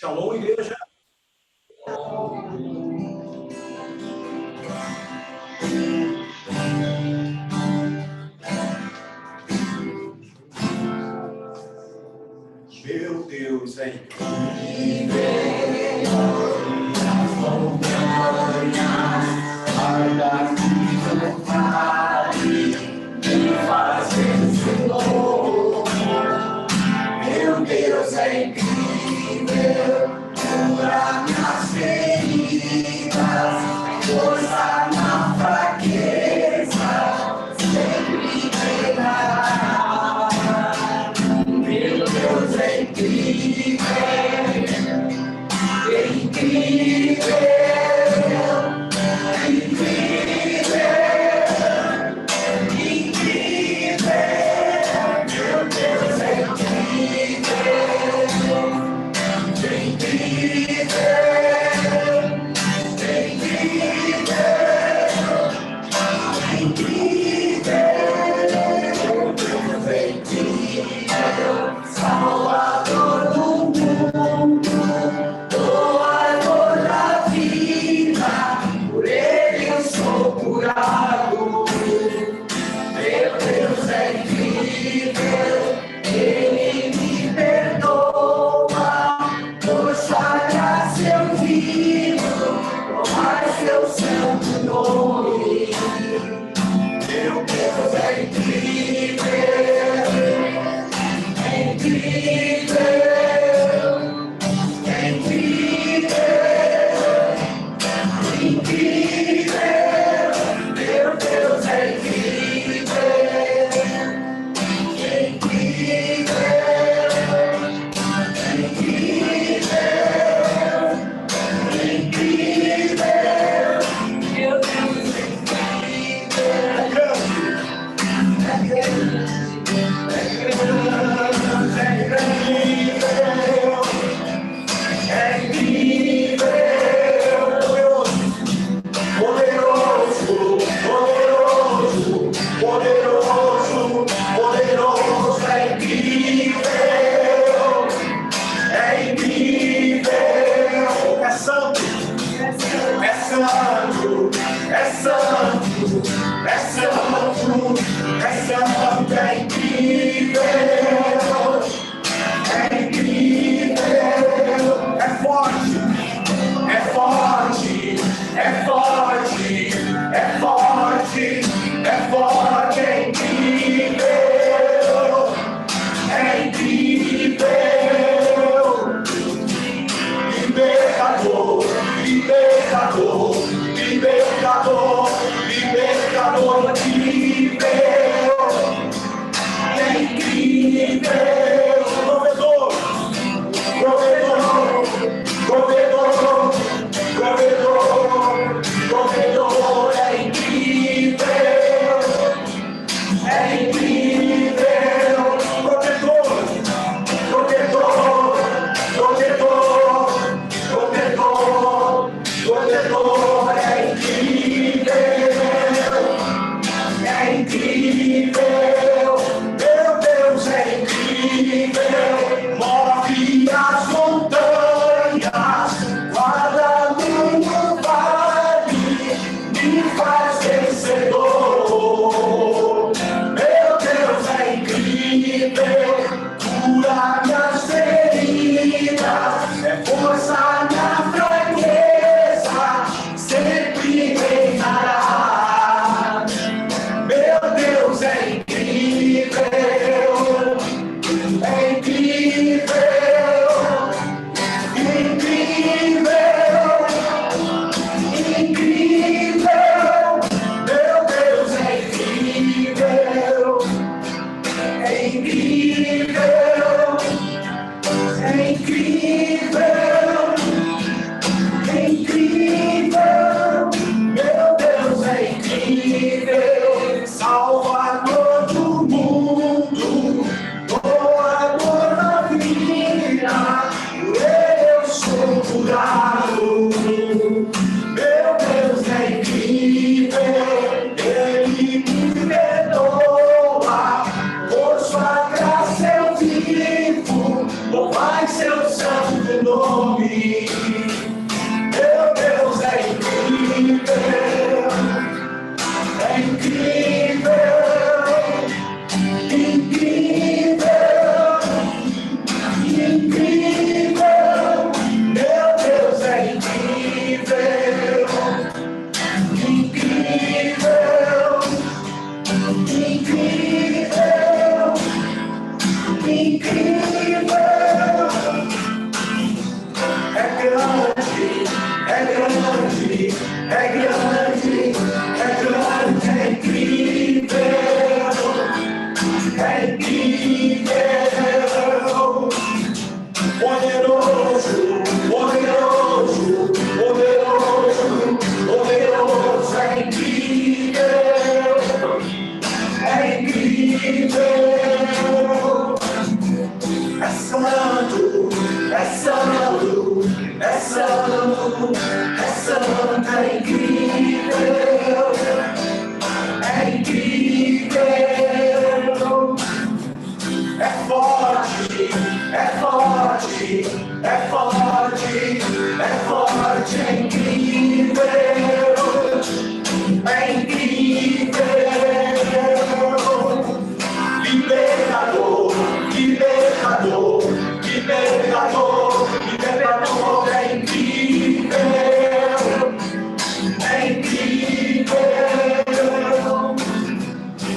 Shalom, igreja. Meu Deus é incrível. As montanhas, ai daqui do vale, me faz vencedor. Meu Deus é incrível, cura minhas feridas, força na fraqueza, sempre treinará. Meu Deus é incrível, incrível, incrível, incrível. Meu Deus é incrível, incrível, incrível, Salvador do mundo, doador da vida, por ele eu sou curado. Meu Deus é incrível, ele me perdoa, por sua graça eu vivo, mais seu santo nome. Meu Deus é incrível, incrível, incrível, incrível. Meu Deus é incrível, incrível, incrível, incrível. Meu Deus é incrível. É incrível, poderoso, poderoso, poderoso, poderoso, é incrível, é incrível, é santo, é santo, é santo, é santo, é santo, é incrível, é incrível, é forte, é forte, é forte, é forte, é forte, é incrível, é incrível, libertador, libertador, libertador, libertador, incrível, é incrível, provedor, provedor, provedor, provedor, provedor, é incrível, protetor, protetor, protetor, protetor, protetor, é incrível, é incrível, meu Deus é incrível, move as montanhas, guarda no vale, me faz vencedor. Meu Deus é incrível, cura minhas feridas, é força na fraqueza, sempre reinará. Meu Deus é incrível, é incrível, incrível, incrível. Meu Deus é incrível, é incrível, é incrível, é incrível. Meu Deus é incrível, Salvador do mundo, doador da vida, por ele eu sou curado. Meu Deus é incrível, ele me perdoa, por sua graça eu vivo, louvai seu santo nome. nome. Meu Deus é incrível, é incrível, incrível, incrível. Meu Deus é incrível, incrível, incrível, incrível. É grande, é grande, é grande, é grande, é incrível, é incrível. Poderoso, poderoso, poderoso, poderoso, é incrível, é incrível. É santo, é santo, é santo, é santo, é incrível, é incrível. É forte, é forte, é forte, é forte, é incrível, é incrível. Libertador, libertador, libertador, libertador, é incrível, é incrível.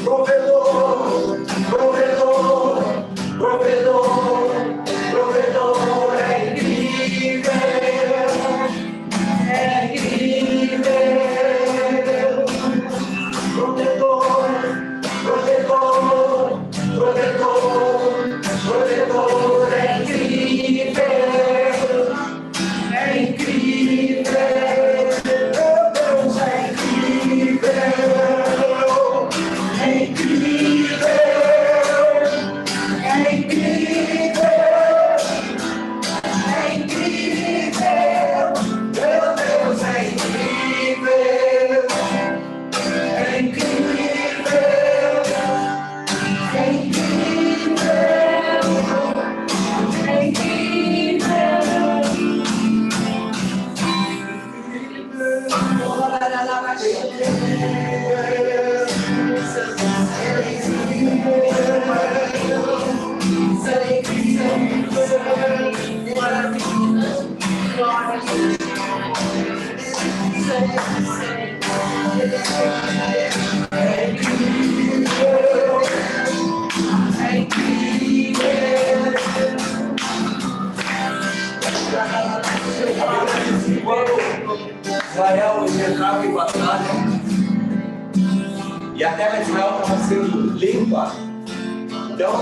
Provedor, provedor, provedor, provedor, é incrível, é incrível. Provedor, provedor, provedor, provedor, é incrível, é incrível. Meu Deus é incrível, é incrível, é incrível, é incrível. Meu Deus é incrível, é incrível, é incrível, é incrível. Israel entrava em batalha e a terra de Israel estava sendo limpa. Então,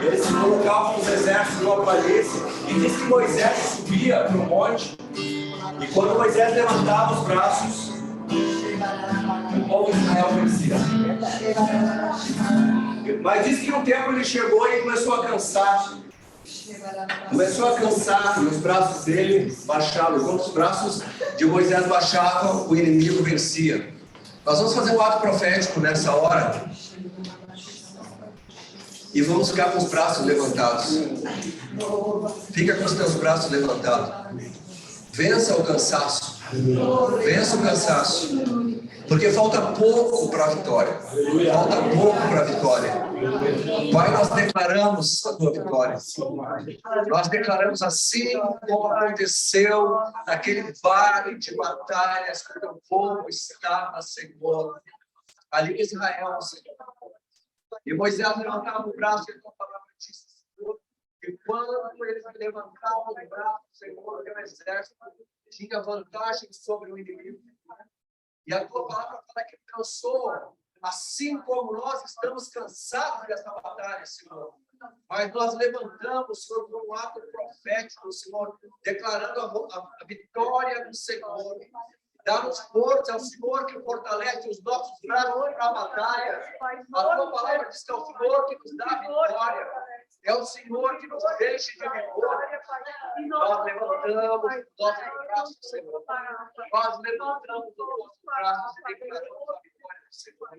eles colocavam os exércitos numa planície e diz que Moisés subia para o monte e quando Moisés levantava os braços, o povo de Israel vencia. Mas diz que um tempo ele chegou e começou a cansar. Começou a cansar e os braços dele baixavam. Quando os braços de Moisés baixavam, o inimigo vencia. Nós vamos fazer um ato profético nessa hora. E vamos ficar com os braços levantados. Fica com os teus braços levantados. Vença o cansaço. Vença o cansaço. Porque falta pouco para a vitória. Falta pouco para a vitória. Pai, nós declaramos a tua vitória. Nós declaramos assim como aconteceu naquele vale de batalhas que o teu povo estava, Senhor. Ali em Israel, Senhor. E Moisés levantava o braço e a tua palavra disse, Senhor, que quando eles levantavam o braço, Senhor, o teu exército tinha vantagem sobre o inimigo. E a tua palavra fala que cansou, assim como nós estamos cansados dessa batalha, Senhor. Mas nós levantamos, Senhor, com um ato profético, Senhor, declarando a vitória do Senhor. Dá-nos força ao Senhor que fortalece os nossos braços para a batalha. A tua palavra diz que é o Senhor que nos dá a vitória. É o Senhor que nos deixa de vitória. Nós levantamos os nossos braços, Senhor. Nós levantamos os nossos braços e declaramos a vitória. do Senhor.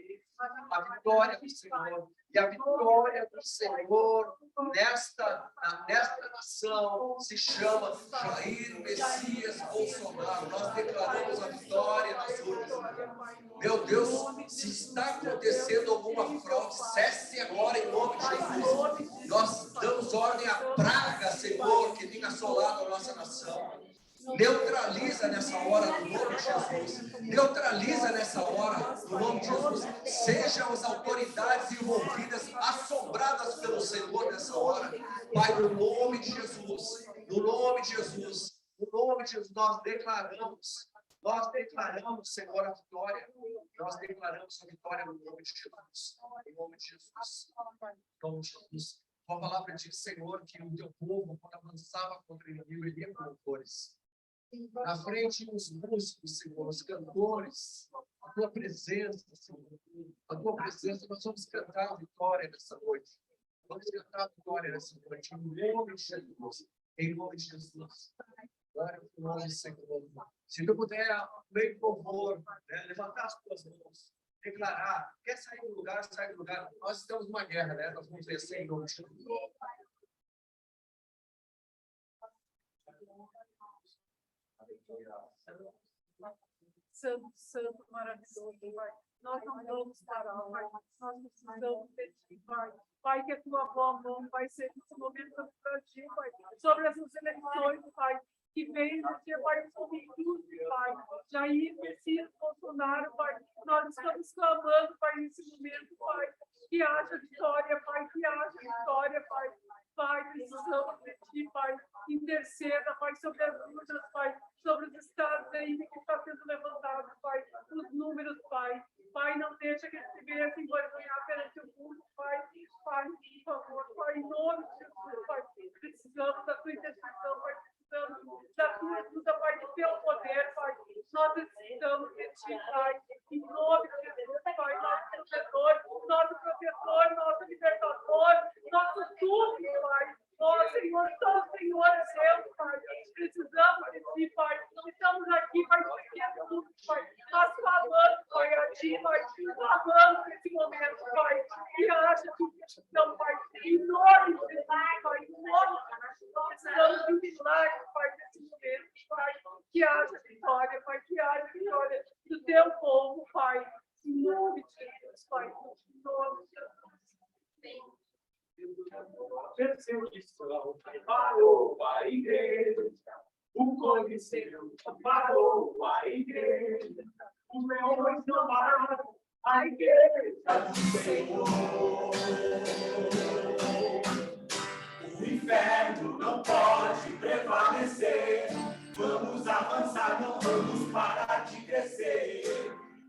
A vitória do Senhor. E a vitória do Senhor nesta nação se chama Jair Messias Bolsonaro. Nós declaramos a vitória nas urnas. Meu Deus, se está acontecendo alguma fraude, cesse agora em nome de Jesus. Nós damos ordem à praga, Senhor, que tem assolado a nossa nação. Neutraliza nessa hora, no nome de Jesus. Neutraliza nessa hora, no nome de Jesus. Sejam as autoridades envolvidas, assombradas pelo Senhor nessa hora. Pai, no nome de Jesus. No nome de Jesus. No nome de Jesus, nós declaramos, Senhor, a vitória. Nós declaramos a vitória no nome de Jesus. Em nome de Jesus. Em nome de Jesus. A palavra diz, Senhor, que o teu povo, quando avançava contra o inimigo, ele ia com louvores. Na frente, os músicos, Senhor, os cantores, a tua presença, Senhor. A tua presença, nós vamos cantar a vitória nessa noite. Vamos cantar a vitória nessa noite. Em nome de Jesus. Em nome de Jesus. Glória ao nome do Senhor. Se tu puder, meio de louvor, levantar as tuas mãos, declarar, quer sair do lugar, sai do lugar. Nós estamos numa guerra, né? Nós vamos vencer em nome de Jesus. Santo, santo, maravilhoso, Pai. Nós não vamos parar, Pai. Nós precisamos de Ti, Pai. Pai, que a Tua boa mão, Pai, seja esse momento para Ti, Pai. Sobre essas eleições, Pai. Que vem do Dia, Pai, sobre tudo, Pai. Jair Messias Bolsonaro, Pai. Nós estamos clamando, Pai, nesse momento, Pai. Que haja vitória, Pai. Que haja vitória, Pai. Pai, precisamos de Ti, Pai. Interceda, Pai, sobre as urnas, Pai. Sobre os estados ainda que está sendo levantado, Pai. Os números, Pai. Pai, não deixa que eles se venham se envergonhar perante o mundo, Pai. Pai, por favor, Pai, em nome de Jesus, Pai. Precisamos da Tua intercessão, Pai. Precisamos da Tua ajuda, Pai, do Teu poder, Pai. Nós precisamos de Ti, Pai. Em nome de Jesus, Pai. Nosso protetor, nosso libertador, nosso tudo, Pai. Ó, Senhor, só o Senhor é Deus, Pai. Precisamos de Ti, Pai. Estamos aqui, Pai, porque é tudo, Pai. Nós clamamos, Pai, a Ti, Pai. Clamamos nesse momento, Pai. Que haja convicção, Pai. Em nome de Jesus, Pai. Em nome de Jesus. Nós precisamos de um milagre, Pai, nesse momento, Pai. Que haja vitória, Pai. Que haja vitória do Teu povo, Pai. Em nome de Jesus, Pai. Em nome de Jesus. Parou a igreja, o Coliseu parou a igreja, os leões não pararam a igreja do Senhor. O inferno não pode prevalecer, vamos avançar, não vamos parar de crescer.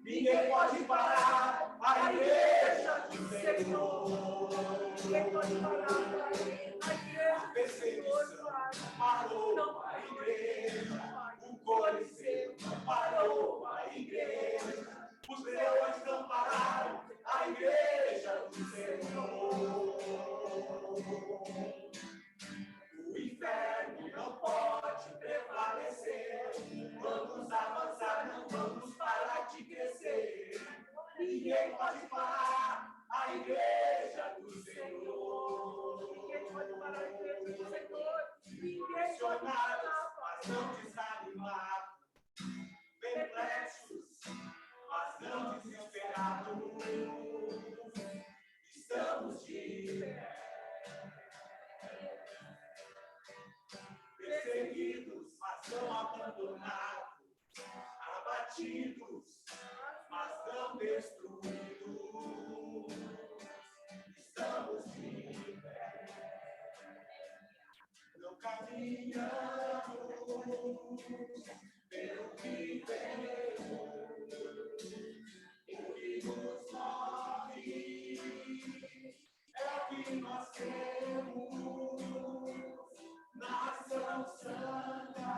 Ninguém pode parar a igreja do Senhor. Ninguém pode parar a igreja. A perseguição parou a igreja. O Coliseu parou a igreja. Os leões não pararam a igreja do Senhor. O inferno não pode prevalecer. Vamos avançar, não vamos parar de crescer. Ninguém pode parar a igreja do Senhor. Ninguém pode parar a igreja do Senhor. Pressionados, mas não desanimados. Perplexos, mas não desesperados. Estamos de pé. Perseguidos, mas não abandonados. Abatidos, mas não destruídos. Estamos de pé. Não caminhamos pelo que vemos. O que nos move é o que nós temos. Nação santa,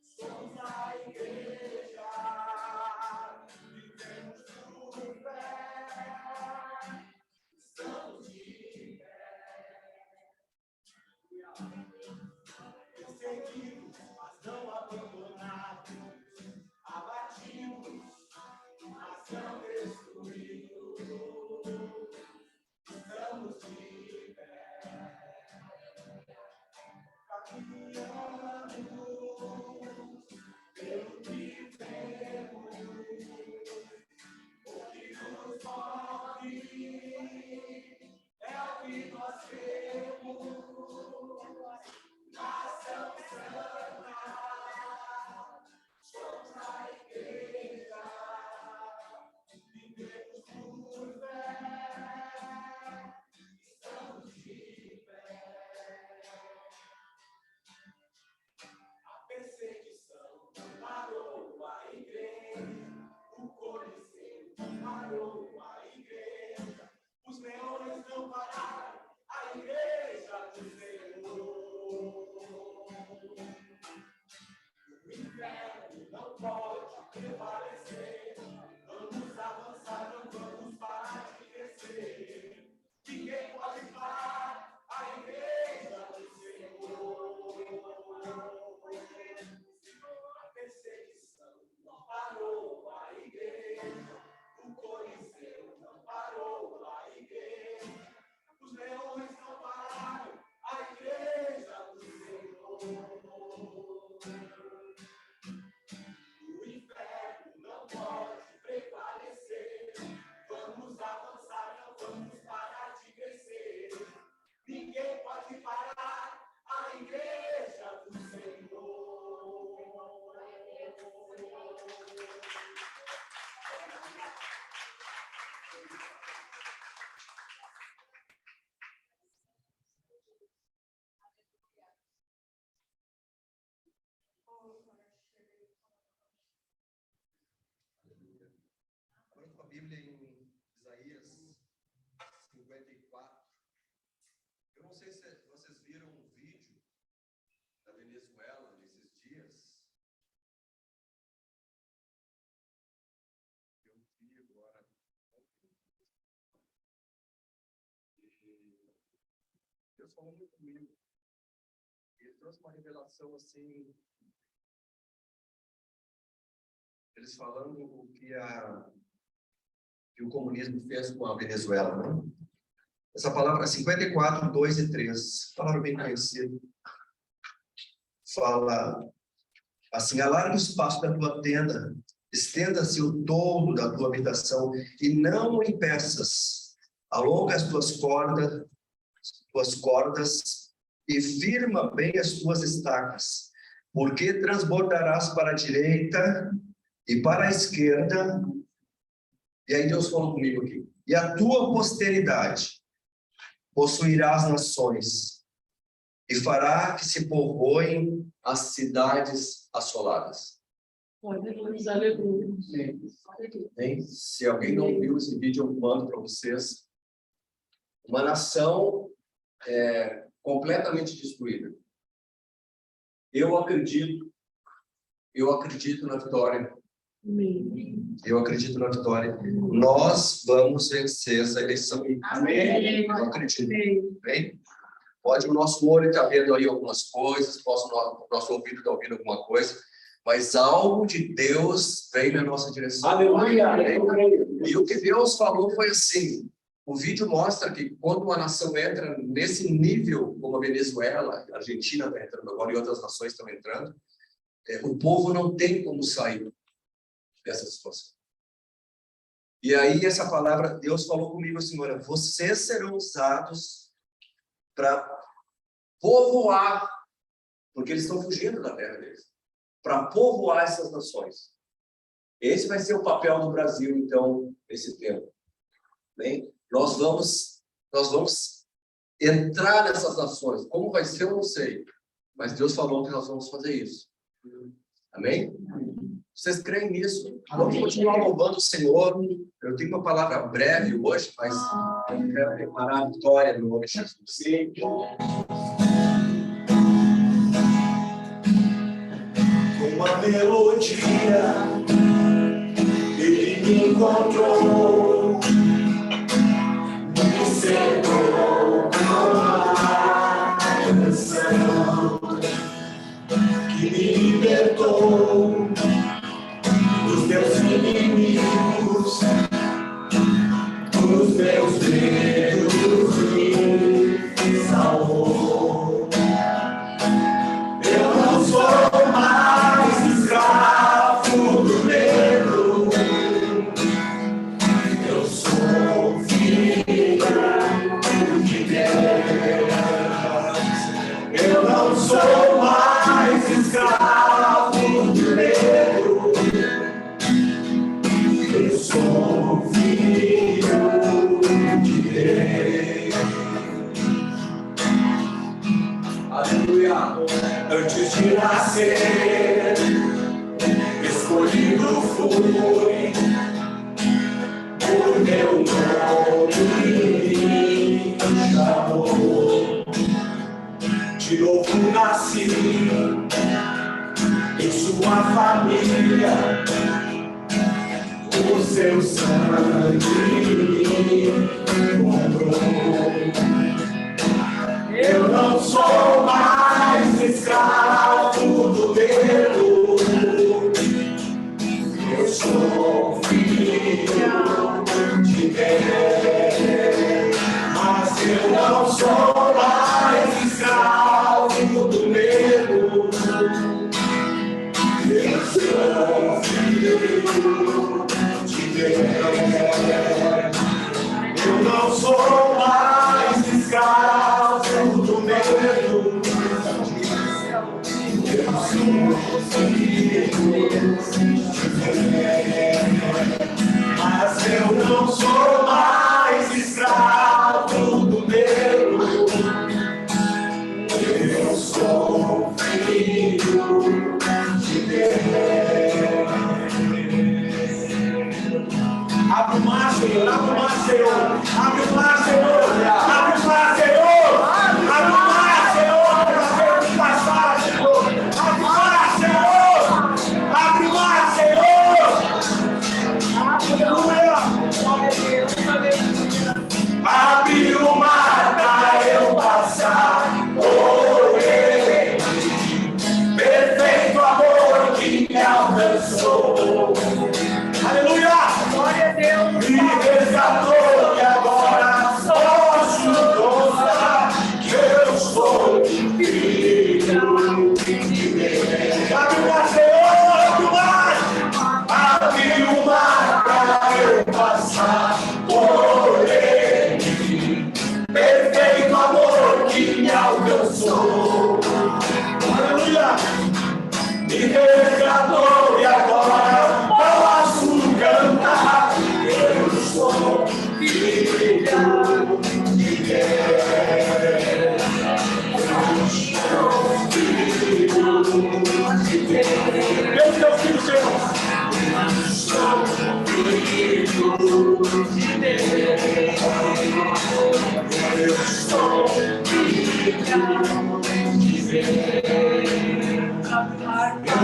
somos a igreja, vivemos por fé, estamos de pé. Perseguidos, mas Bíblia em Isaías 54. Eu não sei se vocês viram um vídeo da Venezuela nesses dias. Eu vi agora. Deus falou muito comigo. Ele trouxe uma revelação assim. Eles falando o que o comunismo fez com a Venezuela, né? Essa palavra, 54, 2 e 3, palavra bem conhecida. Fala assim: alarga o espaço da tua tenda, estenda-se o todo da tua habitação, e não o impeças. Alonga as tuas cordas, e firma bem as tuas estacas, porque transbordarás para a direita e para a esquerda. E aí Deus falou comigo aqui: e a tua posteridade possuirá as nações, e fará que se povoem as cidades assoladas. Aleluia. Se alguém não viu esse vídeo, eu mando para vocês. Uma nação completamente destruída. Eu acredito na vitória. Eu acredito na vitória. Nós vamos vencer essa eleição. Amém. Eu acredito. Bem? Pode o nosso olho estar vendo aí algumas coisas, o nosso ouvido estar ouvindo alguma coisa, mas algo de Deus vem na nossa direção. Aleluia. E o que Deus falou foi assim: o vídeo mostra que quando uma nação entra nesse nível, como a Venezuela, a Argentina está entrando agora e outras nações estão entrando, o povo não tem como sair dessa situação. E aí essa palavra, Deus falou comigo assim: olha, vocês serão usados para povoar, porque eles estão fugindo da terra deles, para povoar essas nações. Esse vai ser o papel do Brasil, então, nesse tempo. Bem, nós vamos entrar nessas nações. Como vai ser, eu não sei. Mas Deus falou que nós vamos fazer isso. Amém? Vocês creem nisso? Vamos continuar louvando o Senhor. Eu tenho uma palavra breve hoje, mas eu quero preparar a vitória no nome de Jesus. Sim. Com a melodia, ele me encontrou, me cercou com a canção que me libertou dos meus inimigos, dos meus medos, me salvou. Eu não sou mais escravo do medo, eu sou filho de Deus. Eu não sou mais escravo do medo, eu sou filho de Deus. Aleluia. Antes de nascer, escolhido fui, por meu nome me chamou. De novo nasci em sua família, o seu sangue me comprou. Eu não sou mais escravo do medo, eu sou filho de Deus. Mas eu não sou mais escravo do medo, eu sou filho de Deus. Eu não sou mais escravo do medo, eu sou filho de Deus. Mas eu não sou mais escravo do medo, eu sou filho de Deus. Abra Deus, Deus, filho, Senhor.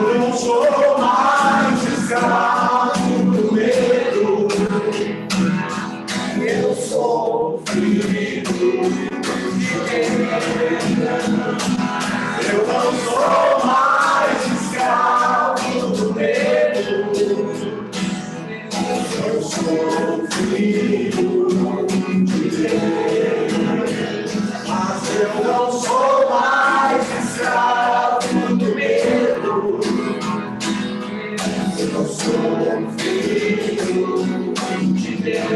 Eu não sou mais escravo do medo. Eu sou filho de Deus. Eu não sou mais escravo do medo. Eu sou filho de Deus. Mas eu não sou mais escravo do medo. Eu sou filho de Deus.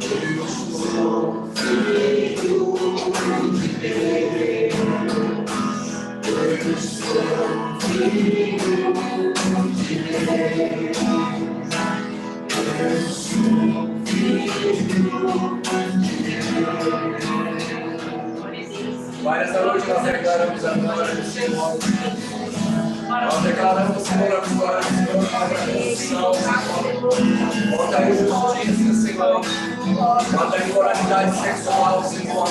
Eu sou filho de Deus. Eu sou filho de Deus. Eu sou filho de Deus. Pai, nessa noite nós declaramos a glória do Senhor. Nós declaramos, Senhor, a glória do Senhor, a redenção, Senhor. Bota aí justiça, Senhor. Bota aí moralidade sexual, Senhor.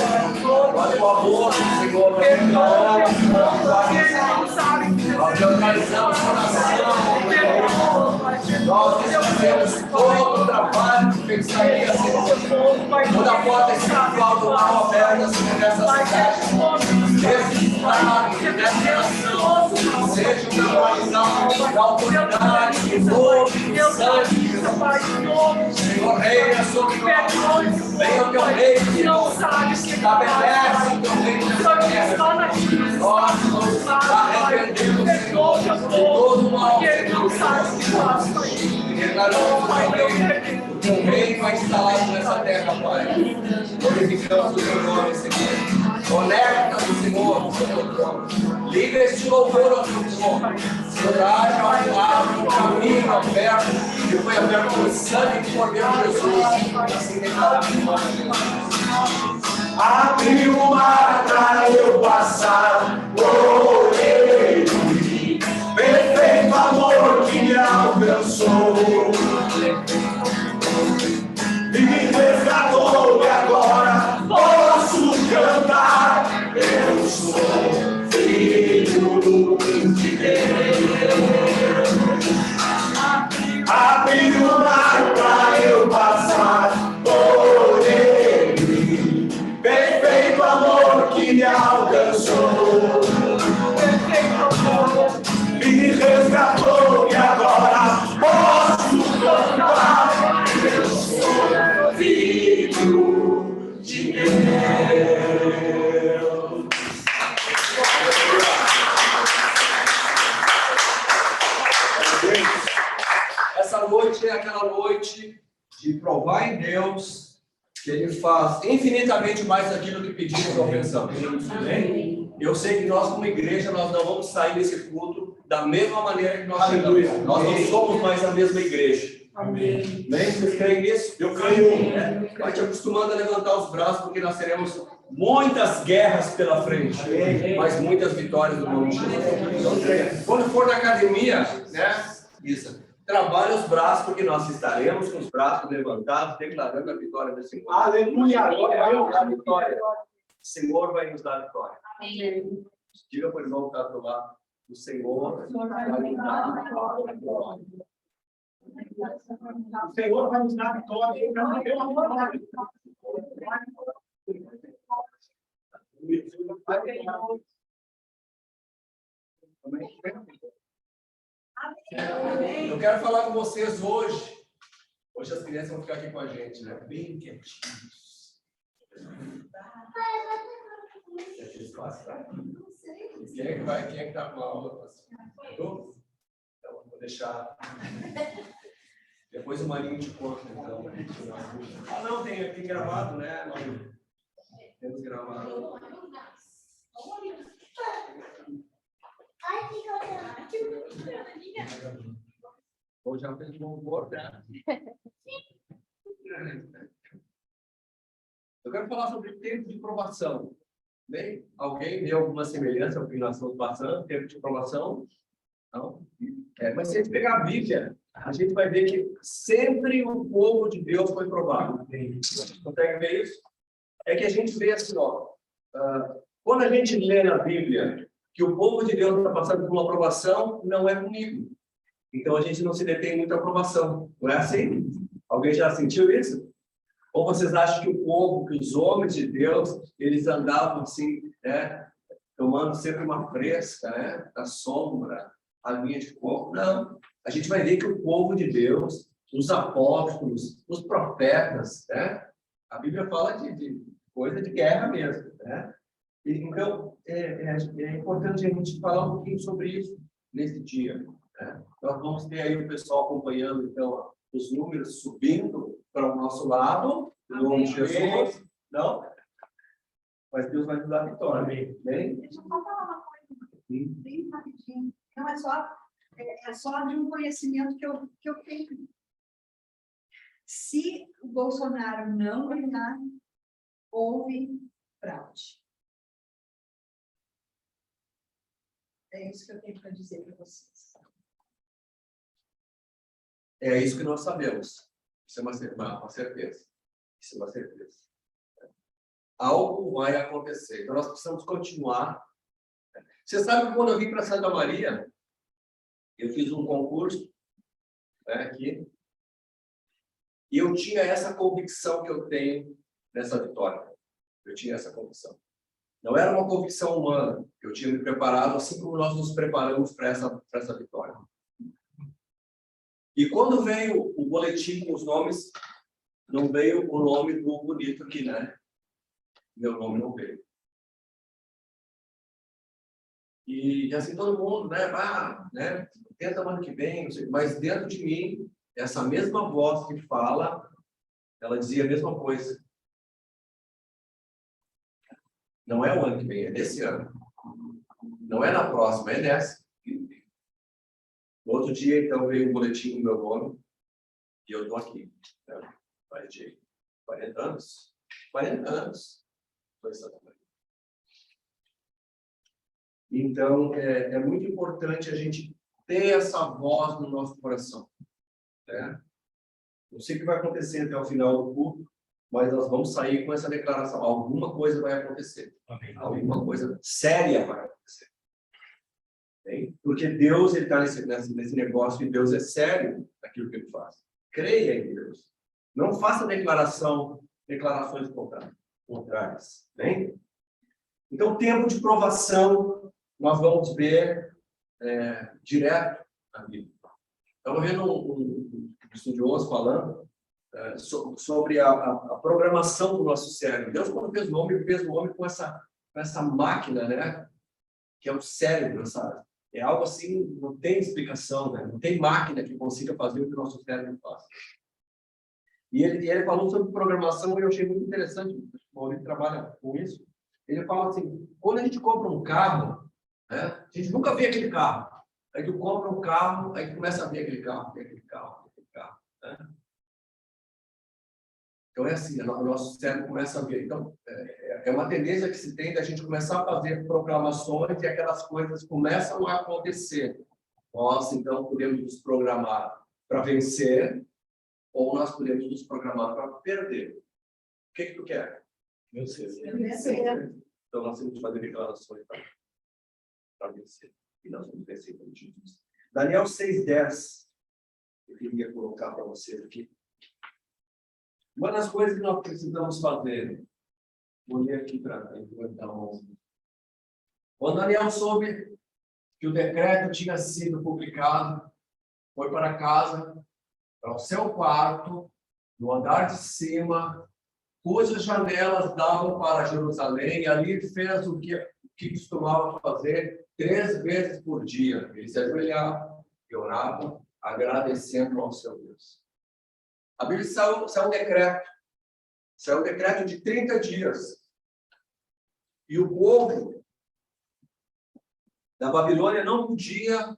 Bota o amor, Senhor, para que nós organizamos a nação, nós desfazemos todo o trabalho de feitiçaria, Senhor. Toda a porta espiritual do mal aberta, Senhor, nessa cidade. Nesse estado, nessa nação, seja canalizado da autoridade, do novo, do sangue. Senhor, reina sobre nós. Venha o teu reino, estabelece o teu reino nessa terra. Nós nos arrependemos, Senhor, de todo o mal, Senhor. Declaramos o teu reino é instalado nessa terra, Pai. Glorificamos o teu nome, Senhor. Conecta-nos, Senhor, no teu trono. Liga este louvor ao teu nome. Senhor, haja um caminho aberto, que foi aberto pelo sangue do Cordeiro de Jesus. Assim declaramos o nome de Jesus. Abre o mar para eu passar por ele. Perfeito amor que me alcançou. Me resgatou e agora posso cantar. Eu sou filho de Deus. Abre o mar para eu passar por ele. Perfeito amor que me alcançou. Me resgatou e agora posso cantar. Eu sou filho de Deus. Essa noite é aquela noite de provar em Deus que Ele faz infinitamente mais daquilo que pedimos ou pensamos. Amém? Eu sei que nós, como igreja, nós não vamos sair desse culto da mesma maneira que nós chegamos. Nós não somos mais a mesma igreja. Amém? Vocês creem nisso? Eu creio. Vai te acostumando a levantar os braços, porque nós teremos muitas guerras pela frente, mas muitas vitórias do nome de Jesus. Então, creia. Quando for na academia, né? Isso. Trabalhe os braços, porque nós estaremos com os braços levantados, declarando a vitória do Senhor. Aleluia! A vitória. O Senhor vai nos dar a vitória. Amém. Diga para o irmão que está do lado. O Senhor vai nos dar a vitória. O Senhor vai nos dar a vitória. Eu quero falar com vocês hoje. Hoje as crianças vão ficar aqui com a gente, né? Bem quietinhos. Quem é que vai? Quem é que está com a aula? Eu? Então, vou deixar. Depois o Marinho te conta, então. Ah, não, tem gravado, né? Nós temos gravado. Ou já fez um humor, né? Eu quero falar sobre o tempo de provação. Bem, alguém vê alguma semelhança ao que nós estamos passando, tempo de provação? Não. Mas se a gente pegar a Bíblia, a gente vai ver que sempre o povo de Deus foi provado. Consegue ver isso? É que a gente vê assim, ó, quando a gente lê na Bíblia que o povo de Deus está passando por uma provação, não é comigo. Então a gente não se detém muito à provação. Não é assim? Alguém já sentiu isso? Ou vocês acham que o povo, que os homens de Deus, eles andavam assim, né, tomando sempre uma fresca, né, da sombra, a linha de fogo? Não. A gente vai ver que o povo de Deus, os apóstolos, os profetas, né, a Bíblia fala de coisa de guerra mesmo, né? Então, é importante a gente falar um pouquinho sobre isso nesse dia, né? Nós vamos ter aí o pessoal acompanhando, então, os números subindo para o nosso lado, em nome de Jesus. Não? Mas Deus vai nos dar vitória. Amém? Deixa eu só falar uma coisa, bem rapidinho. Não é só de um conhecimento que eu tenho. Se o Bolsonaro não ganhar, houve fraude. É isso que eu tenho para dizer para vocês. É isso que nós sabemos. Isso é uma certeza. Isso é uma certeza. Algo vai acontecer. Então, nós precisamos continuar. Você sabe que quando eu vim para Santa Maria, eu fiz um concurso, né, aqui, e eu tinha essa convicção que eu tenho nessa vitória. Eu tinha essa convicção. Não era uma convicção humana. Eu tinha me preparado assim como nós nos preparamos para essa vitória. E quando veio o boletim com os nomes, não veio o nome do bonito aqui, né? Meu nome não veio. E assim, todo mundo, né? Né? Tenta ano que vem, não sei, mas dentro de mim, essa mesma voz que fala, ela dizia a mesma coisa. Não é o ano que vem, é desse ano. Não é na próxima, é nessa. No outro dia, então, veio um boletim no meu nome e eu estou aqui. Né? Vai de 40 anos. 40 anos. Foi exatamente. Então, é muito importante a gente ter essa voz no nosso coração. Né? Não sei o que vai acontecer até o final do culto, mas nós vamos sair com essa declaração. Alguma coisa vai acontecer. Amém. Alguma coisa séria vai acontecer. Bem? Porque Deus está nesse negócio e Deus é sério naquilo que Ele faz. Creia em Deus. Não faça declarações contrárias. Bem? Então, tempo de provação, nós vamos ver direto na Bíblia. Estava vendo um estudioso falando sobre a programação do nosso cérebro. Deus, quando fez o homem com essa máquina, né? Que é o cérebro, sabe? É algo assim, não tem explicação, né? Não tem máquina que consiga fazer o que o nosso cérebro faz. E ele falou sobre programação e eu achei muito interessante. O Maurício trabalha com isso. Ele fala assim, quando a gente compra um carro, né? A gente nunca vê aquele carro. Aí tu compra um carro, aí tu começa a ver aquele carro. Né? Então é assim, o nosso cérebro começa a ver. Então, é uma tendência que se tem da gente começar a fazer proclamações e aquelas coisas começam a acontecer. Nós, então, podemos nos programar para vencer ou nós podemos nos programar para perder. O que tu quer? Vencer. Então, nós temos que fazer declarações para vencer. E nós vamos vencer com Jesus. Daniel 6:10. Eu queria colocar para vocês aqui. Uma das coisas que nós precisamos fazer, vou ler aqui para implementar quando Daniel soube que o decreto tinha sido publicado, foi para casa, para o seu quarto, no andar de cima, cujas janelas davam para Jerusalém, e ali fez o que costumava fazer 3 vezes por dia. Ele se ajoelhava e orava, agradecendo ao seu Deus. A Bíblia saiu um decreto. Saiu um decreto de 30 dias. E o povo da Babilônia não podia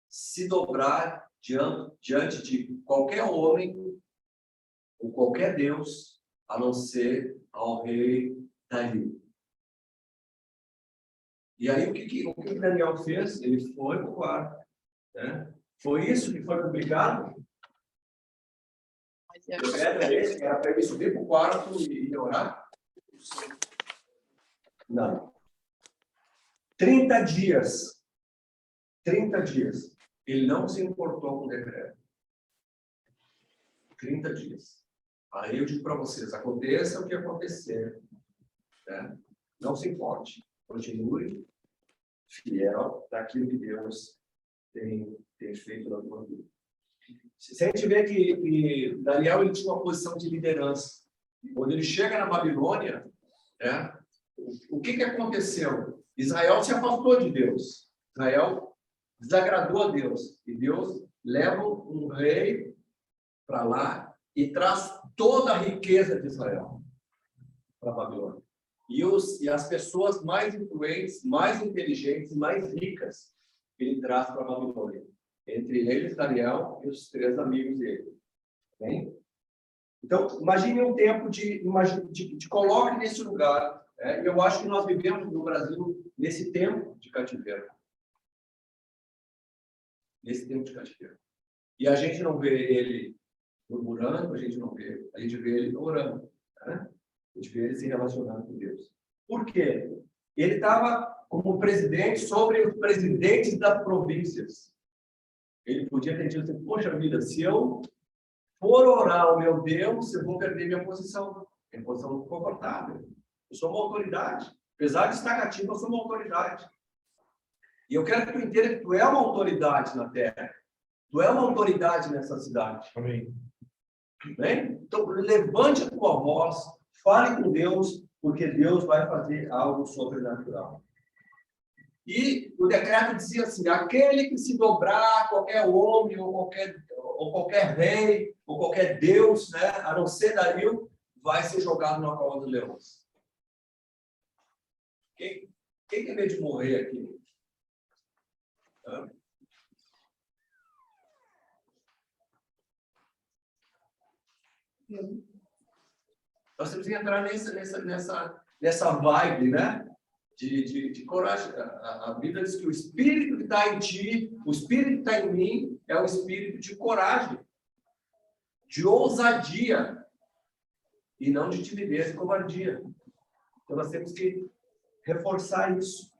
se dobrar diante de qualquer homem ou qualquer Deus, a não ser ao rei Dario. E aí, o que Daniel fez? Ele foi para o quarto. Né? Foi isso que foi publicado? Era para ele subir para o quarto e orar? Não. 30 dias. 30 dias. Ele não se importou com o decreto. 30 dias. Aí eu digo para vocês, aconteça o que acontecer. Né? Não se importe. Continue fiel daquilo que Deus tem feito na tua vida. Se a gente vê que Daniel ele tinha uma posição de liderança. Quando ele chega na Babilônia, né, o que aconteceu? Israel se afastou de Deus. Israel desagradou a Deus. E Deus leva um rei para lá e traz toda a riqueza de Israel para a Babilônia. E as pessoas mais influentes, mais inteligentes, mais ricas, ele traz para a Babilônia. Entre eles, Daniel e os 3 amigos dele. Bem? Então, imagine um tempo de coloque nesse lugar. E eu acho que nós vivemos no Brasil nesse tempo de cativeiro. Nesse tempo de cativeiro. E a gente não vê ele murmurando, a gente vê ele orando. Né? A gente vê ele se relacionando com Deus. Por quê? Ele estava como presidente sobre os presidentes das províncias. Ele podia ter dito assim, poxa vida, se eu for orar ao meu Deus, eu vou perder minha posição. Minha posição confortável. Eu sou uma autoridade. Apesar de estar cativo, eu sou uma autoridade. E eu quero que tu entenda que tu é uma autoridade na terra. Tu é uma autoridade nessa cidade. Amém. Bem? Então, levante a tua voz, fale com Deus, porque Deus vai fazer algo sobrenatural. E o decreto dizia assim, aquele que se dobrar, qualquer homem, ou qualquer rei, ou qualquer Deus, né, a não ser Dario, vai ser jogado na cova dos leões. Quem tem medo de morrer aqui? Nós temos que entrar nessa vibe, né? De coragem. A Bíblia diz que o Espírito que está em ti, o Espírito que está em mim, é o Espírito de coragem, de ousadia, e não de timidez e covardia. Então, nós temos que reforçar isso.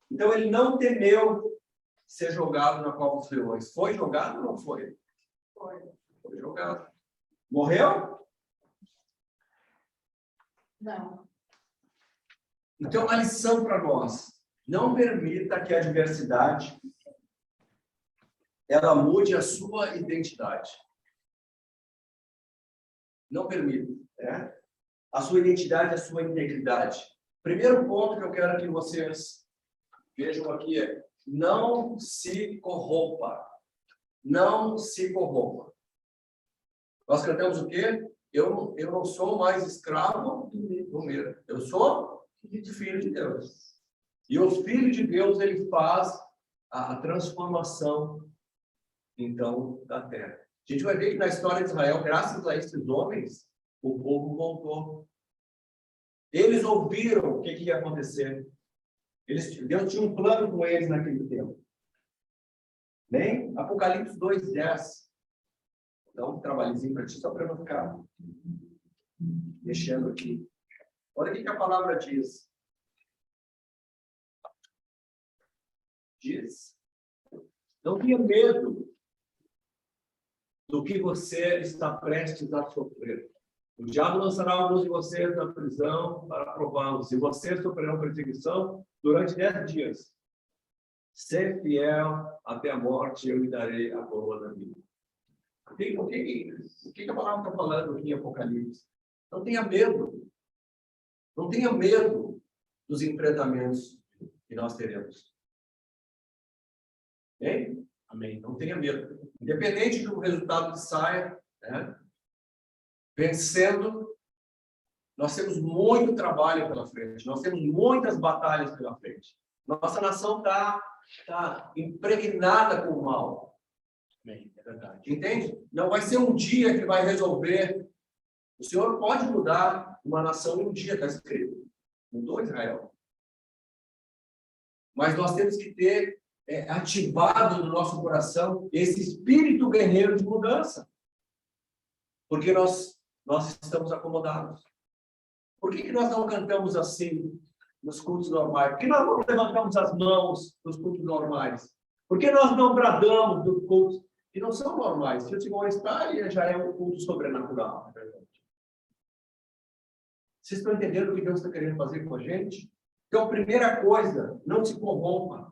Então, ele não temeu ser jogado na cova dos leões. Foi jogado ou não foi? Foi jogado. Morreu? Não. Então, a lição para nós: não permita que a adversidade ela mude a sua identidade. Não permita. Né? A sua identidade, a sua integridade. Primeiro ponto que eu quero que vocês vejam aqui é: não se corrompa. Não se corrompa. Nós cantamos o quê? Eu não sou mais escravo do medo. Eu sou filho de Deus. E o Filho de Deus, ele faz a transformação, então, da terra. A gente vai ver que na história de Israel, graças a esses homens, o povo voltou. Eles ouviram o que ia acontecer. Deus tinha um plano com eles naquele tempo. Bem, Apocalipse 2:10. Dá um trabalhozinho para ti, só para não ficar mexendo aqui. Olha o que a palavra diz. Diz: não tenha medo do que você está prestes a sofrer. O diabo lançará alguns de vocês na prisão para prová-los. E vocês sofrerão perseguição durante 10 dias. Ser fiel até a morte, eu lhe darei a coroa da vida. O que a palavra está falando aqui em Apocalipse? Não tenha medo. Não tenha medo dos enfrentamentos que nós teremos. Bem? Amém. Não tenha medo. Independente do resultado que saia, né? Vencendo, nós temos muito trabalho pela frente. Nós temos muitas batalhas pela frente. Nossa nação está impregnada com o mal. Amém. É verdade. Entende? Não vai ser um dia que vai resolver. O Senhor pode mudar uma nação em um dia, está escrito. Mudou Israel. Mas nós temos que ter ativado no nosso coração esse espírito guerreiro de mudança. Porque nós estamos acomodados. Por que nós não cantamos assim nos cultos normais? Por que nós não levantamos as mãos nos cultos normais? Por que nós não bradamos nos cultos que não são normais? Se o Senhor está, ele já é um culto sobrenatural, na verdade. Vocês estão entendendo o que Deus está querendo fazer com a gente? Então, primeira coisa, não se corrompa.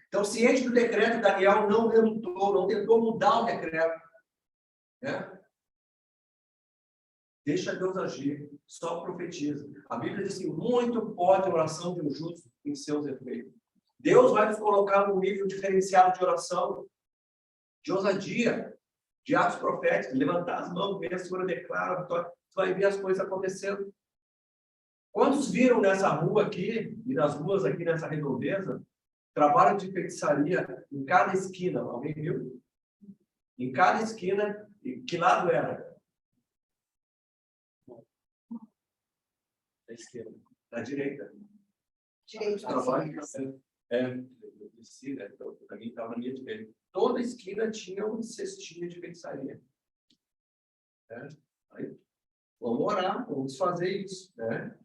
Então, ciente do decreto, Daniel não relutou, não tentou mudar o decreto. Né? Deixa Deus agir, só profetiza. A Bíblia diz que muito pode a oração de um justo em seus efeitos. Deus vai nos colocar num nível diferenciado de oração, de ousadia, de atos proféticos, levantar as mãos, ver a Senhora declara, tu vai ver as coisas acontecendo. Quantos viram nessa rua aqui, e nas ruas aqui nessa redondeza, trabalho de feitiçaria em cada esquina? Alguém viu? Em cada esquina, que lado era? Da esquerda. Da direita. Direito. Trabalho para mim estava na minha direita. Toda esquina tinha um cestinho de feitiçaria. Aí, vamos orar, vamos fazer isso. Né?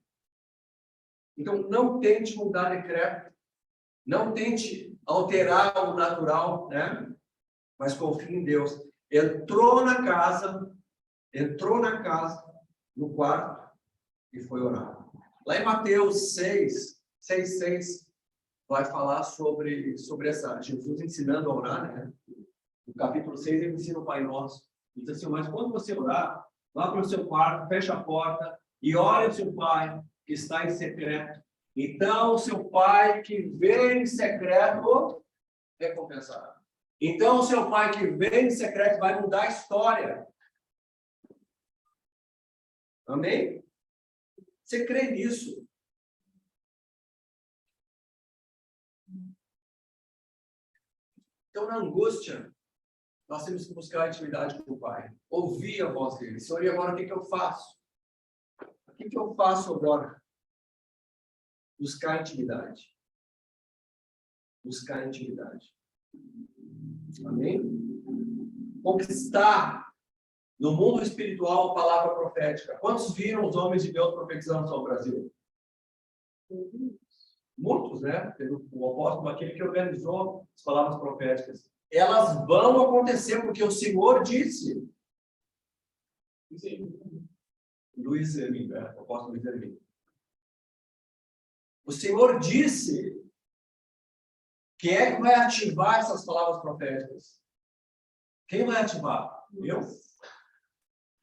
Então, não tente mudar decreto. Não tente alterar o natural, né? Mas confie em Deus. Entrou na casa, no quarto, e foi orar. Lá em Mateus 6, vai falar sobre essa Jesus ensinando a orar, né? No capítulo 6, ele ensina o Pai Nosso. Ele diz assim, mas quando você orar, vá para o seu quarto, feche a porta e ore ao seu Pai que está em secreto. Então, o seu Pai que vem em secreto recompensará. Então, o seu Pai que vem em secreto vai mudar a história. Amém? Você crê nisso? Então, na angústia, nós temos que buscar a intimidade com o Pai. Ouvir a voz dele. Senhor, e agora o que eu faço? O que eu faço agora? Buscar intimidade. Buscar intimidade. Amém? Conquistar no mundo espiritual a palavra profética. Quantos viram os homens de Deus profetizando sobre o Brasil? Muitos, né? O apóstolo, aquele que organizou as palavras proféticas. Elas vão acontecer porque o Senhor disse. Luiz Hermínio, o apóstolo Luiz Hermínio. O Senhor disse. Quem é que vai ativar essas palavras proféticas? Quem vai ativar? Eu?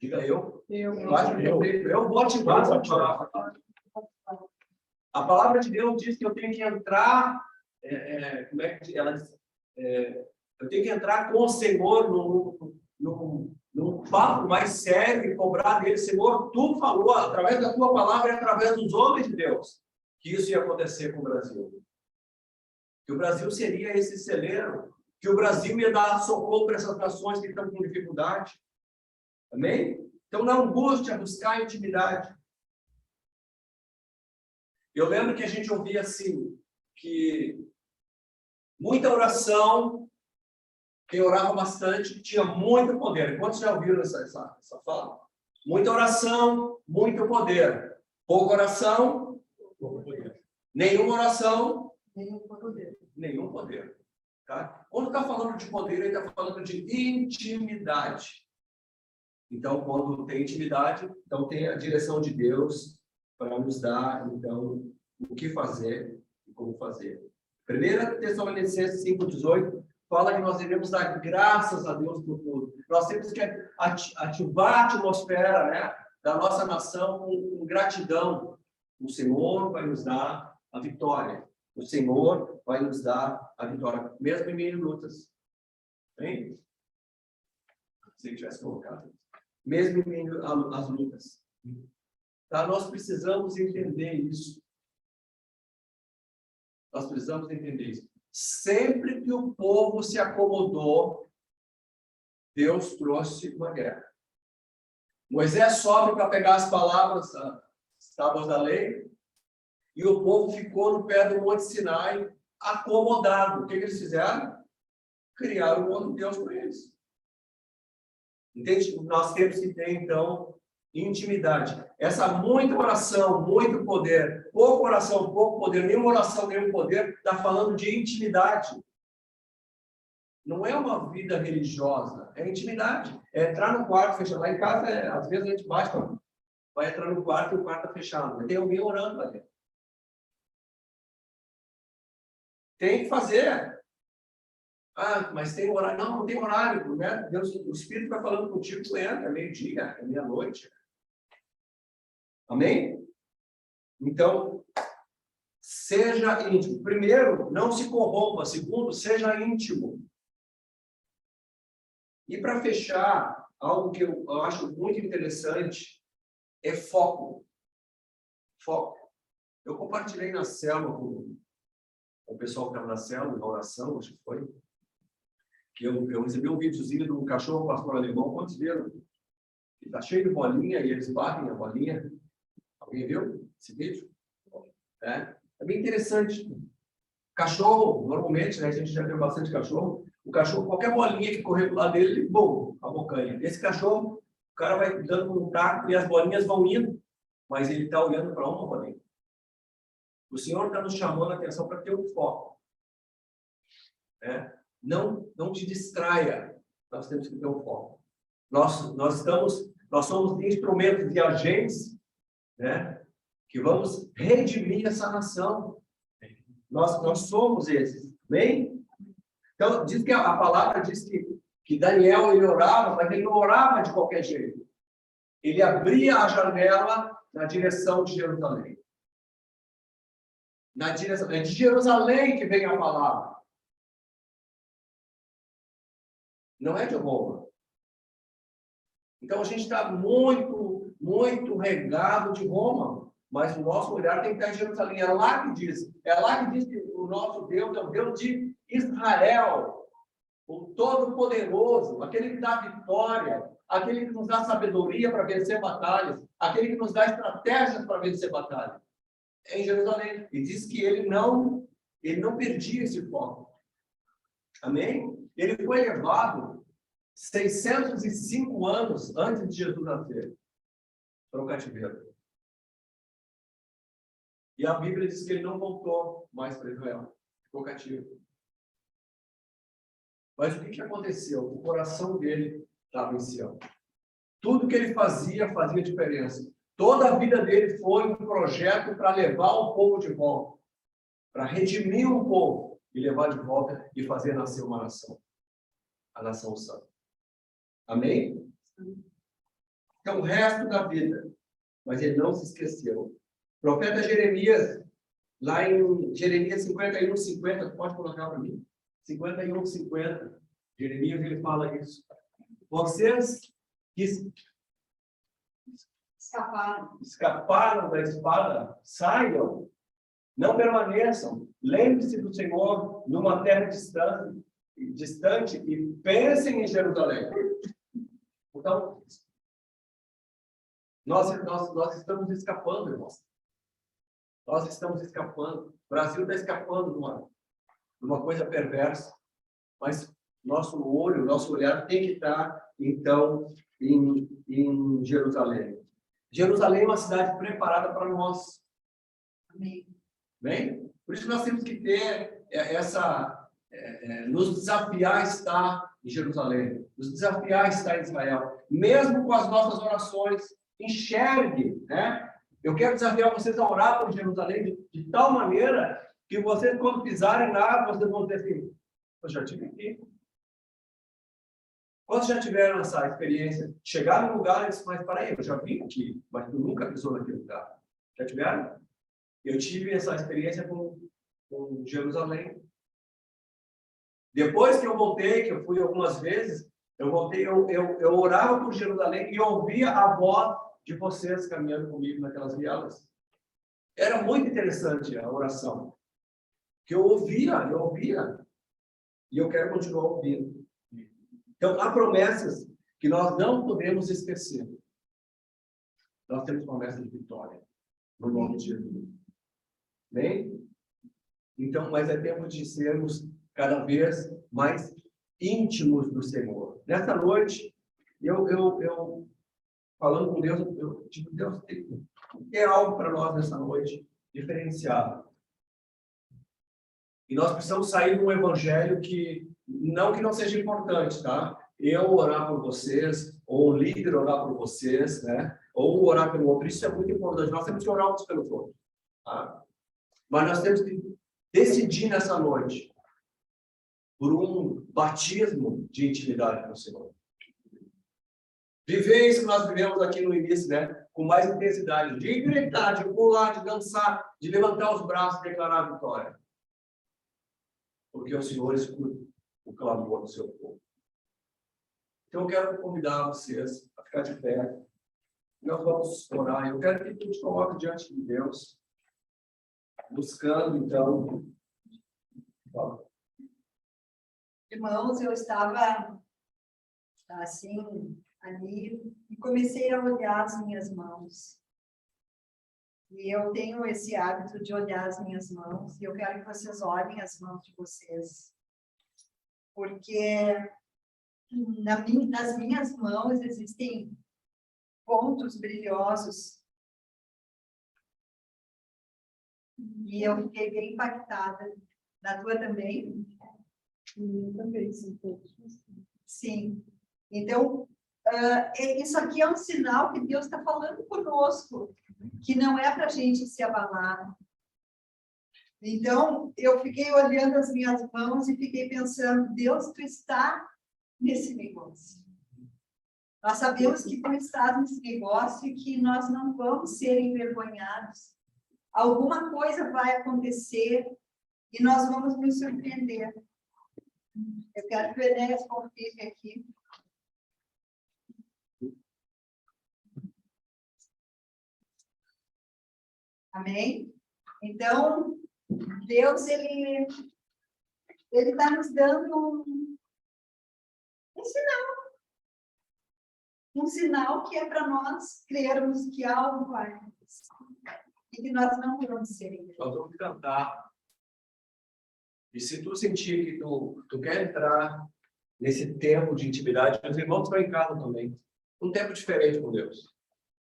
Diga eu. Eu vou ativar essa palavra. A palavra de Deus diz que eu tenho que entrar. Como é que ela diz? Eu tenho que entrar com o Senhor num papo mais sério e cobrar dele. Senhor, tu falou através da tua palavra e através dos homens de Deus que isso ia acontecer com o Brasil. Que o Brasil seria esse celeiro, que o Brasil ia dar socorro para essas nações que estão com dificuldade. Amém? Então, na angústia, buscar intimidade. Eu lembro que a gente ouvia assim, que muita oração, quem orava bastante, tinha muito poder. Quantos já ouviram essa fala? Muita oração, muito poder. Pouca oração, pouco poder. Nenhuma oração, nenhum poder. Tá? Quando está falando de poder, ele está falando de intimidade. Então, quando tem intimidade, então tem a direção de Deus para nos dar, então, o que fazer e como fazer. 1 Tessalonicenses 5,18 fala que nós devemos dar graças a Deus por tudo. Nós temos que ativar a atmosfera, né, da nossa nação com gratidão. O Senhor vai nos dar a vitória. O Senhor vai nos dar a vitória, mesmo em meio a lutas. Hein? Se ele tivesse colocado. Mesmo em meio às lutas. Tá? Nós precisamos entender isso. Nós precisamos entender isso. Sempre que o povo se acomodou, Deus trouxe uma guerra. Moisés sobe para pegar as palavras, as tábuas da lei. E o povo ficou no pé do Monte Sinai, acomodado. O que eles fizeram? Criaram um outro Deus para eles. Entende? Nós temos que ter, então, intimidade. Essa muita oração, muito poder, pouca oração, pouco poder, nenhuma oração, nenhum poder, está falando de intimidade. Não é uma vida religiosa, é intimidade. É entrar no quarto, fechar. Lá em casa, às vezes a gente bate, vai entrar no quarto e o quarto está fechado. Mas tem alguém orando lá dentro. Tem que fazer. Ah, mas tem horário. Não, não tem horário. Né? Deus, o Espírito vai falando contigo, tu entra, é meio-dia, é meia-noite. Amém? Então, seja íntimo. Primeiro, não se corrompa. Segundo, seja íntimo. E para fechar, algo que eu acho muito interessante é foco. Foco. Eu compartilhei na célula com o pessoal que estava na célula, na oração, acho que foi, que eu recebi um videozinho de um cachorro pastor alemão. Quantos viram? Ele está cheio de bolinha e eles batem a bolinha. Alguém viu esse vídeo? É bem interessante. Cachorro, normalmente, né, a gente já tem bastante cachorro. O cachorro, qualquer bolinha que correr do lado dele, ele, bum, a bocanha. Esse cachorro, o cara vai dando com um taco e as bolinhas vão indo, mas ele está olhando para uma bolinha. O Senhor está nos chamando a atenção para ter um foco. Não te distraia. Nós temos que ter um foco. Nós somos instrumentos e agentes, né, que vamos redimir essa nação. Nós somos esses. Bem? Então, diz que a palavra diz que Daniel ele orava, mas ele não orava de qualquer jeito. Ele abria a janela na direção de Jerusalém. É de Jerusalém que vem a palavra. Não é de Roma. Então, a gente está muito, muito regado de Roma. Mas o nosso olhar tem que estar em Jerusalém. É lá que diz que o nosso Deus é o Deus de Israel, o Todo-Poderoso, aquele que dá vitória, aquele que nos dá sabedoria para vencer batalhas, aquele que nos dá estratégias para vencer batalhas. É em Jerusalém. E diz que ele não perdia esse foco. Amém? Ele foi levado 605 anos antes de Jesus nascer para o cativeiro. E a Bíblia diz que ele não voltou mais para Israel. Ficou cativo. Mas o que aconteceu? O coração dele estava em Sião. Tudo que ele fazia diferença. Toda a vida dele foi um projeto para levar o povo de volta. Para redimir o povo e levar de volta e fazer nascer uma nação. A nação santa. Amém? Então, o resto da vida. Mas ele não se esqueceu. O profeta Jeremias, lá em Jeremias 51, 50, pode colocar para mim? 51, 50. Jeremias, ele fala isso. Vocês que escaparam da espada, saiam, não permaneçam. Lembre-se do Senhor numa terra distante e pensem em Jerusalém. Então, nós estamos escapando, irmãos. Nós estamos escapando. O Brasil está escapando de uma coisa perversa. Mas nosso olhar tem que estar, então, em Jerusalém. Jerusalém é uma cidade preparada para nós. Amém. Bem? Por isso nós temos que ter nos desafiar a estar em Jerusalém. Nos desafiar a estar em Israel. Mesmo com as nossas orações, enxergue, né? Eu quero desafiar vocês a orar por Jerusalém de tal maneira que vocês, quando pisarem lá, vocês vão dizer assim, eu já estive aqui. Quantos já tiveram essa experiência? Chegar num lugar e dizer, mas peraí, eu já vim aqui, mas tu nunca pisou naquele lugar. Já tiveram? Eu tive essa experiência com Jerusalém. Depois que eu voltei, que eu fui algumas vezes, eu voltei, eu orava por Jerusalém e ouvia a voz de vocês caminhando comigo naquelas vielas. Era muito interessante a oração. Que eu ouvia. E eu quero continuar ouvindo. Então, há promessas que nós não podemos esquecer. Nós temos promessas de vitória. No nome de Jesus. Amém? Então, mas é tempo de sermos cada vez mais íntimos do Senhor. Nessa noite, eu falando com Deus, eu digo, Deus, tem algo para nós nessa noite diferenciado. E nós precisamos sair de um evangelho que não seja importante, tá? Eu orar por vocês, ou o líder orar por vocês, né? Ou um orar pelo outro, isso é muito importante. Nós temos que orar uns pelos outros, tá? Mas nós temos que decidir nessa noite por um batismo de intimidade com o Senhor. Viver isso que nós vivemos aqui no início, né? Com mais intensidade, de gritar, de pular, de dançar, de levantar os braços e declarar a vitória. Porque o Senhor escuta o clamor do seu povo. Então eu quero convidar vocês a ficar de pé. Nós vamos orar. Eu quero que tu te coloque diante de Deus, buscando, então. Irmãos, eu estava assim, ali, e comecei a olhar as minhas mãos. E eu tenho esse hábito de olhar as minhas mãos, e eu quero que vocês olhem as mãos de vocês. Porque nas minhas mãos existem pontos brilhosos. E eu fiquei bem impactada. Na tua também? Também, sim, todos. Sim. Então, isso aqui é um sinal que Deus está falando conosco, que não é para a gente se abalar. Então, eu fiquei olhando as minhas mãos e fiquei pensando, Deus, tu está nesse negócio. Nós sabemos que tu estás nesse negócio e que nós não vamos ser envergonhados. Alguma coisa vai acontecer e nós vamos nos surpreender. Eu quero que o Enéas confirme aqui. Amém? Então, Deus, ele está nos dando um sinal. Um sinal que é para nós crermos que algo vai acontecer. E que nós não vamos ser enganados. Nós vamos cantar. E se tu sentir que tu quer entrar nesse tempo de intimidade, os irmãos estão em casa também. Um tempo diferente com Deus.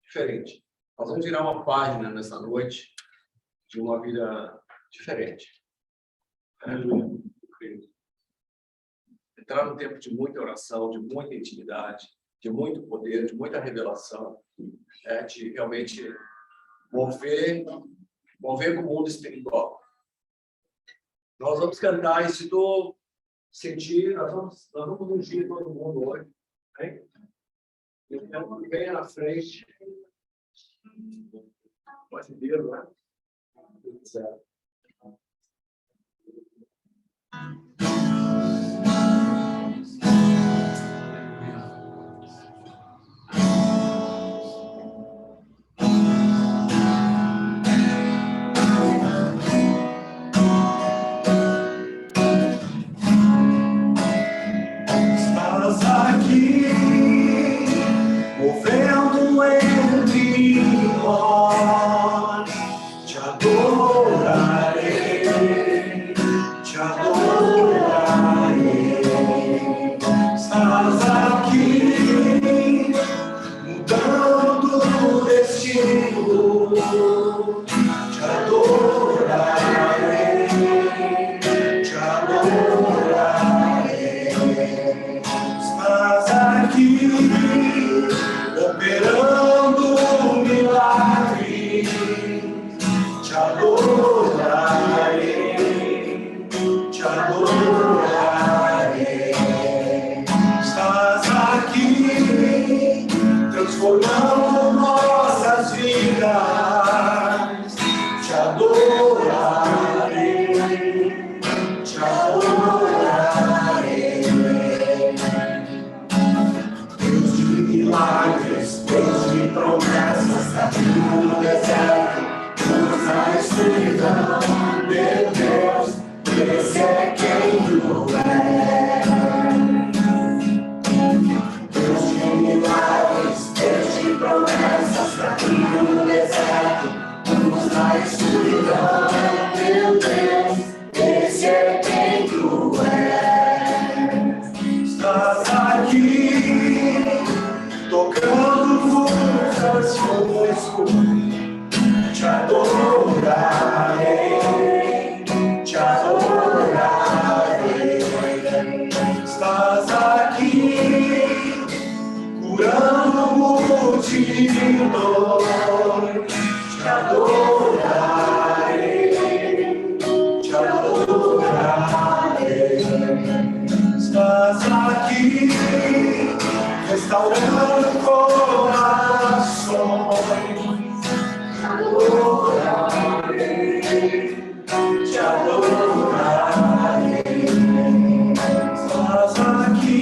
Diferente. Nós vamos virar uma página nessa noite de uma vida diferente. Aleluia. Entrar num tempo de muita oração, de muita intimidade, de muito poder, de muita revelação, de realmente mover com o mundo espiritual. Nós vamos cantar, e se tu sentir, nós vamos ungir todo mundo hoje. Hein? Então, venha na frente. Pode vir, né? Certo. Te adorarei, te adorarei. conosco, te adorarei, te adorarei. Estás aqui, curando multidões, te adorarei, te adorarei. Estás aqui, restaurando corações, te adorarei, te adorarei. Estás aqui,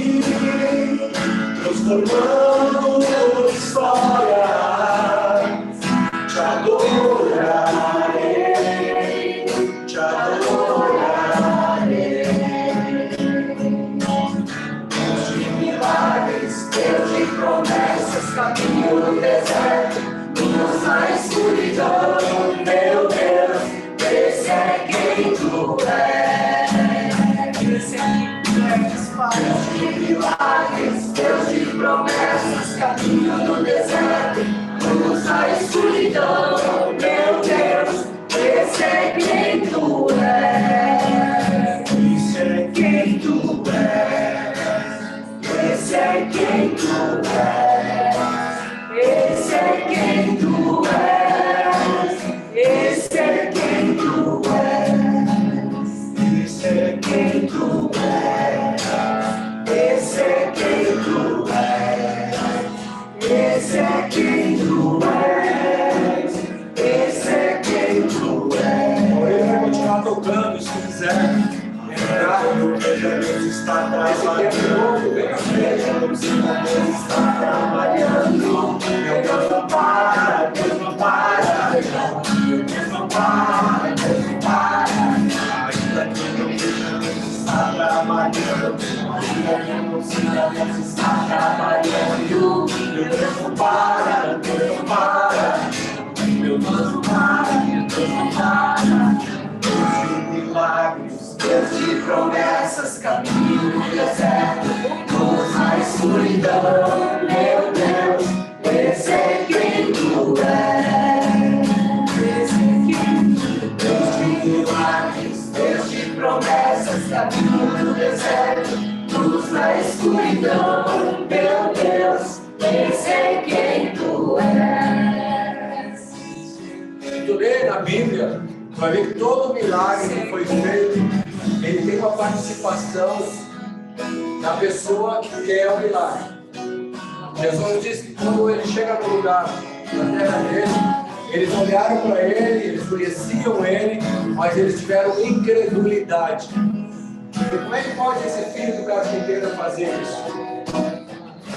transformando histórias, te adorarei, te adorarei. Deus de milagres, Deus de promessas, caminho no deserto, luz na escuridão, meu Deus, esse é quem tu és. Esse é quem tu és, Pai. Deus de milagres, Deus de promessas, caminho no deserto, luz na escuridão, meu Deus, esse é quem tu és. Esse é quem tu és. Esse é quem tu és. Esse é quem tu és. Esse é quem tu és. Esse é quem tu és. Esse é quem tu és. Esse é quem tu és. Esse é quem tu és. Ele vai continuar tocando, se quiser. Deus está trabalhando. Deus está trabalhando. Deus não para, Deus não para. Deus não para, Deus não para. Ainda que não veja, Deus está trabalhando. Ainda que não sinta, Deus está trabalhando. Meu Deus não para, Deus não para. Meu Deus não para, Deus não para. Deus de milagres, Deus de promessas, caminho no deserto, luz na escuridão, meu Deus, esse é quem tu és. Esse é quem tu és. Deus de milagres, Deus de promessas, caminho no deserto, luz na escuridão, meu Deus, esse é quem tu és. Tu lê na Bíblia, vai ver que todo milagre que foi feito, ele tem uma participação da pessoa que quer o milagre. Jesus disse que quando ele chega no lugar, na terra dele, eles olharam para ele, eles conheciam ele, mas eles tiveram incredulidade. E como é que pode esse filho do carpinteiro fazer isso?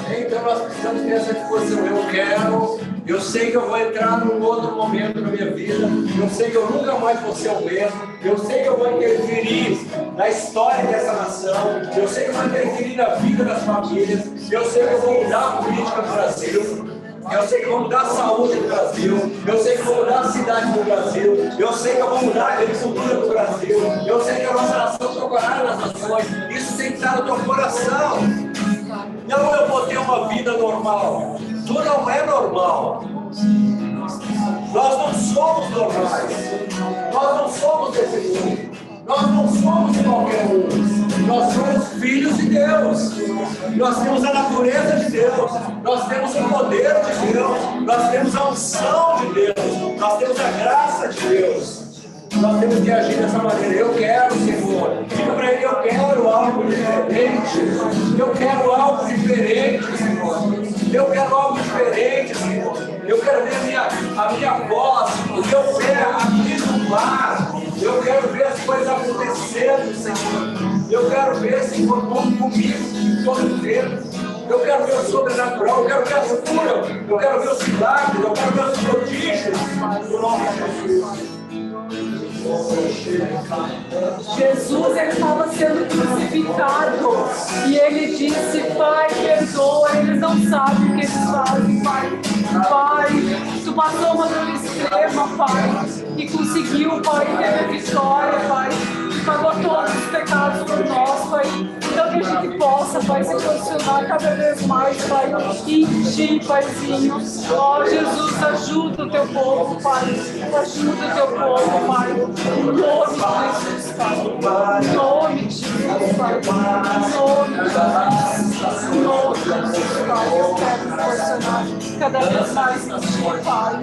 Então nós precisamos ter essa disposição. Eu sei que eu vou entrar num outro momento na minha vida, eu sei que eu nunca mais vou ser o mesmo, eu sei que eu vou interferir na história dessa nação, eu sei que eu vou interferir na vida das famílias, eu sei que eu vou mudar a política do Brasil, eu sei que eu vou mudar a saúde do Brasil, eu sei que eu vou mudar a cidade do Brasil, eu sei que eu vou mudar a agricultura do Brasil, eu sei que a nossa nação tocará nas nações. Isso tem que estar no teu coração. Não, eu vou ter uma vida normal. Tu não é normal. Nós não somos normais. Nós não somos desse mundo. Nós não somos qualquer um. Nós somos filhos de Deus. Nós temos a natureza de Deus. Nós temos o poder de Deus. Nós temos a unção de Deus. Nós temos a graça de Deus. Nós temos que agir dessa maneira. Eu quero, Senhor. Diga para ele, eu quero algo diferente. Eu quero algo diferente, Senhor. Eu quero algo diferente, Senhor. Eu quero ver a minha voz, o meu pé aqui no mar. Eu quero ver as coisas acontecendo, Senhor. Eu quero ver, Senhor, como comigo todo o tempo. Eu quero ver o sobrenatural, eu quero ver a cura, eu quero ver os milagres, eu quero ver os prodígios do nome de Jesus. Jesus estava sendo crucificado e ele disse: Pai, perdoa, eles não sabem o que eles fazem, Pai. Pai, tu passou uma dor extrema, Pai, e conseguiu, Pai, ter a vitória, Pai. Pagou todos os pecados por nós, Pai. Então que a gente possa, vai se posicionar cada vez mais, Pai, em Ti, Paizinho. Ó Jesus, ajuda o Teu povo, Pai. Ajuda o Teu povo, Pai. Em nome de Jesus, Pai. Em nome de Jesus, Pai. Em nome de Jesus. Em nome de Jesus, Pai. Eu quero me posicionar cada vez mais em Ti, Pai.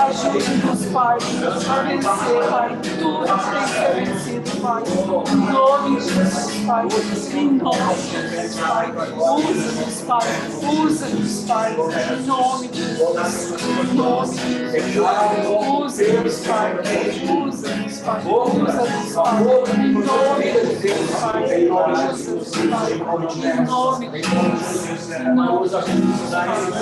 Ajude-nos, Pai, a vencer, Pai. Tudo tem que ser vencido, Pai. Em nome de Jesus, Pai. Em nome de Jesus, Pai. Usa-nos, Pai. Usa-nos, Pai. Em nome de Jesus. Em nome de Jesus. Usa-nos, Pai. Usa-nos, Pai. Usa-nos, Pai. Em nome de Jesus, Pai. Usa-nos, Pai. Em nome de Jesus. Em nome de Jesus, Pai. Usa-nos,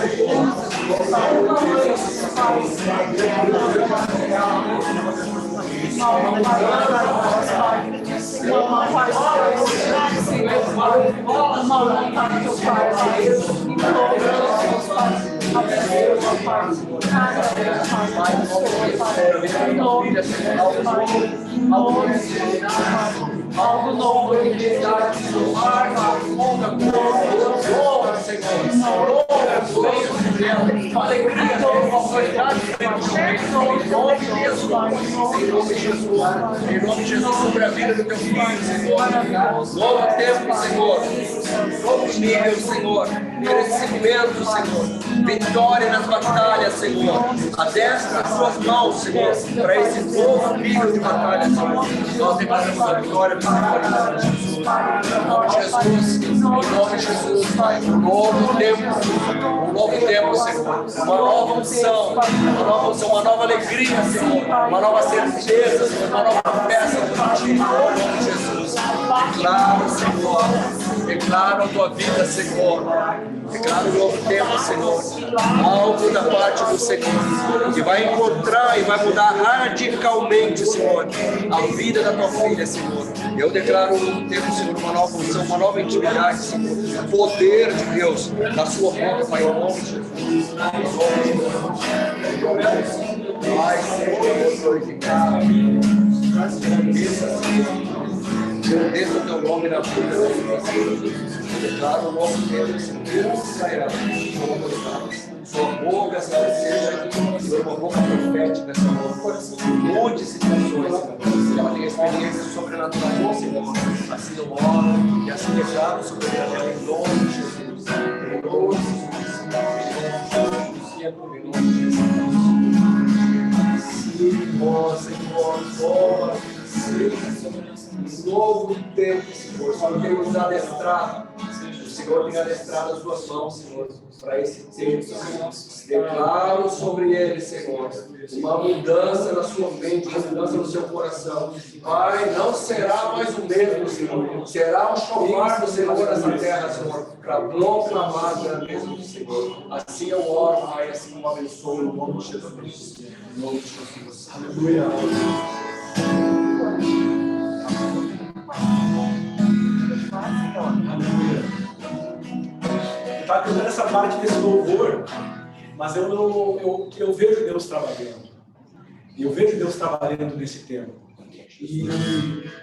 algo novo de verdade, alegria, em nome de Jesus, sobre a vida do teu filho, Senhor. Novo tempo, Senhor. Novo nível, Senhor. Merecimento, Senhor. Vitória nas batalhas, Senhor. Adestra as suas mãos, Senhor, para esse novo nível de batalha, Senhor. Nós declaramos a vitória do Senhor em nome de Jesus. Em nome de Jesus, em nome de Jesus, Pai. Um novo tempo, Senhor. Uma nova unção, uma nova alegria, Senhor. Uma nova certeza, Senhor. Uma nova peça para ti, em nome de Jesus. Declaro, Senhor. Declaro a tua vida, Senhor. Declaro um novo tempo, Senhor. Algo da parte do Senhor que vai encontrar e vai mudar radicalmente, Senhor, a vida da tua filha, Senhor. Eu declaro um novo tempo, Senhor, uma nova unção, uma nova intimidade, Senhor. O poder de Deus na sua boca, Pai, em nome de Jesus. Pai, seja glorificado. Agradeço o teu nome na vida da declaro o nosso tempo, Deus Israel, sua boca seja uma boca profética, Senhor. Mude situações, que ela tenha experiências sobrenaturais, Senhor. Assim eu oro e assim declaro sobre ela em nome de Jesus. Em nome de Jesus. Em nome de Jesus. Sim, ó Senhor, toma, sim, novo tempo, Senhor. O Senhor tem nos adestrado. O Senhor tem adestrado as suas mãos, Senhor, para esse tempo, Senhor. Declaro sobre ele, Senhor, uma mudança na sua mente, uma mudança no seu coração. Pai, não será mais o mesmo, Senhor. Será um chofar do Senhor nessa terra, Senhor, para proclamar a grandeza do Senhor. Assim eu oro, Pai, assim eu abençoo, em nome de Jesus. Em nome de Jesus. Aleluia. Está cantando essa parte desse louvor, mas eu vejo Deus trabalhando. Eu vejo Deus trabalhando nesse tempo. E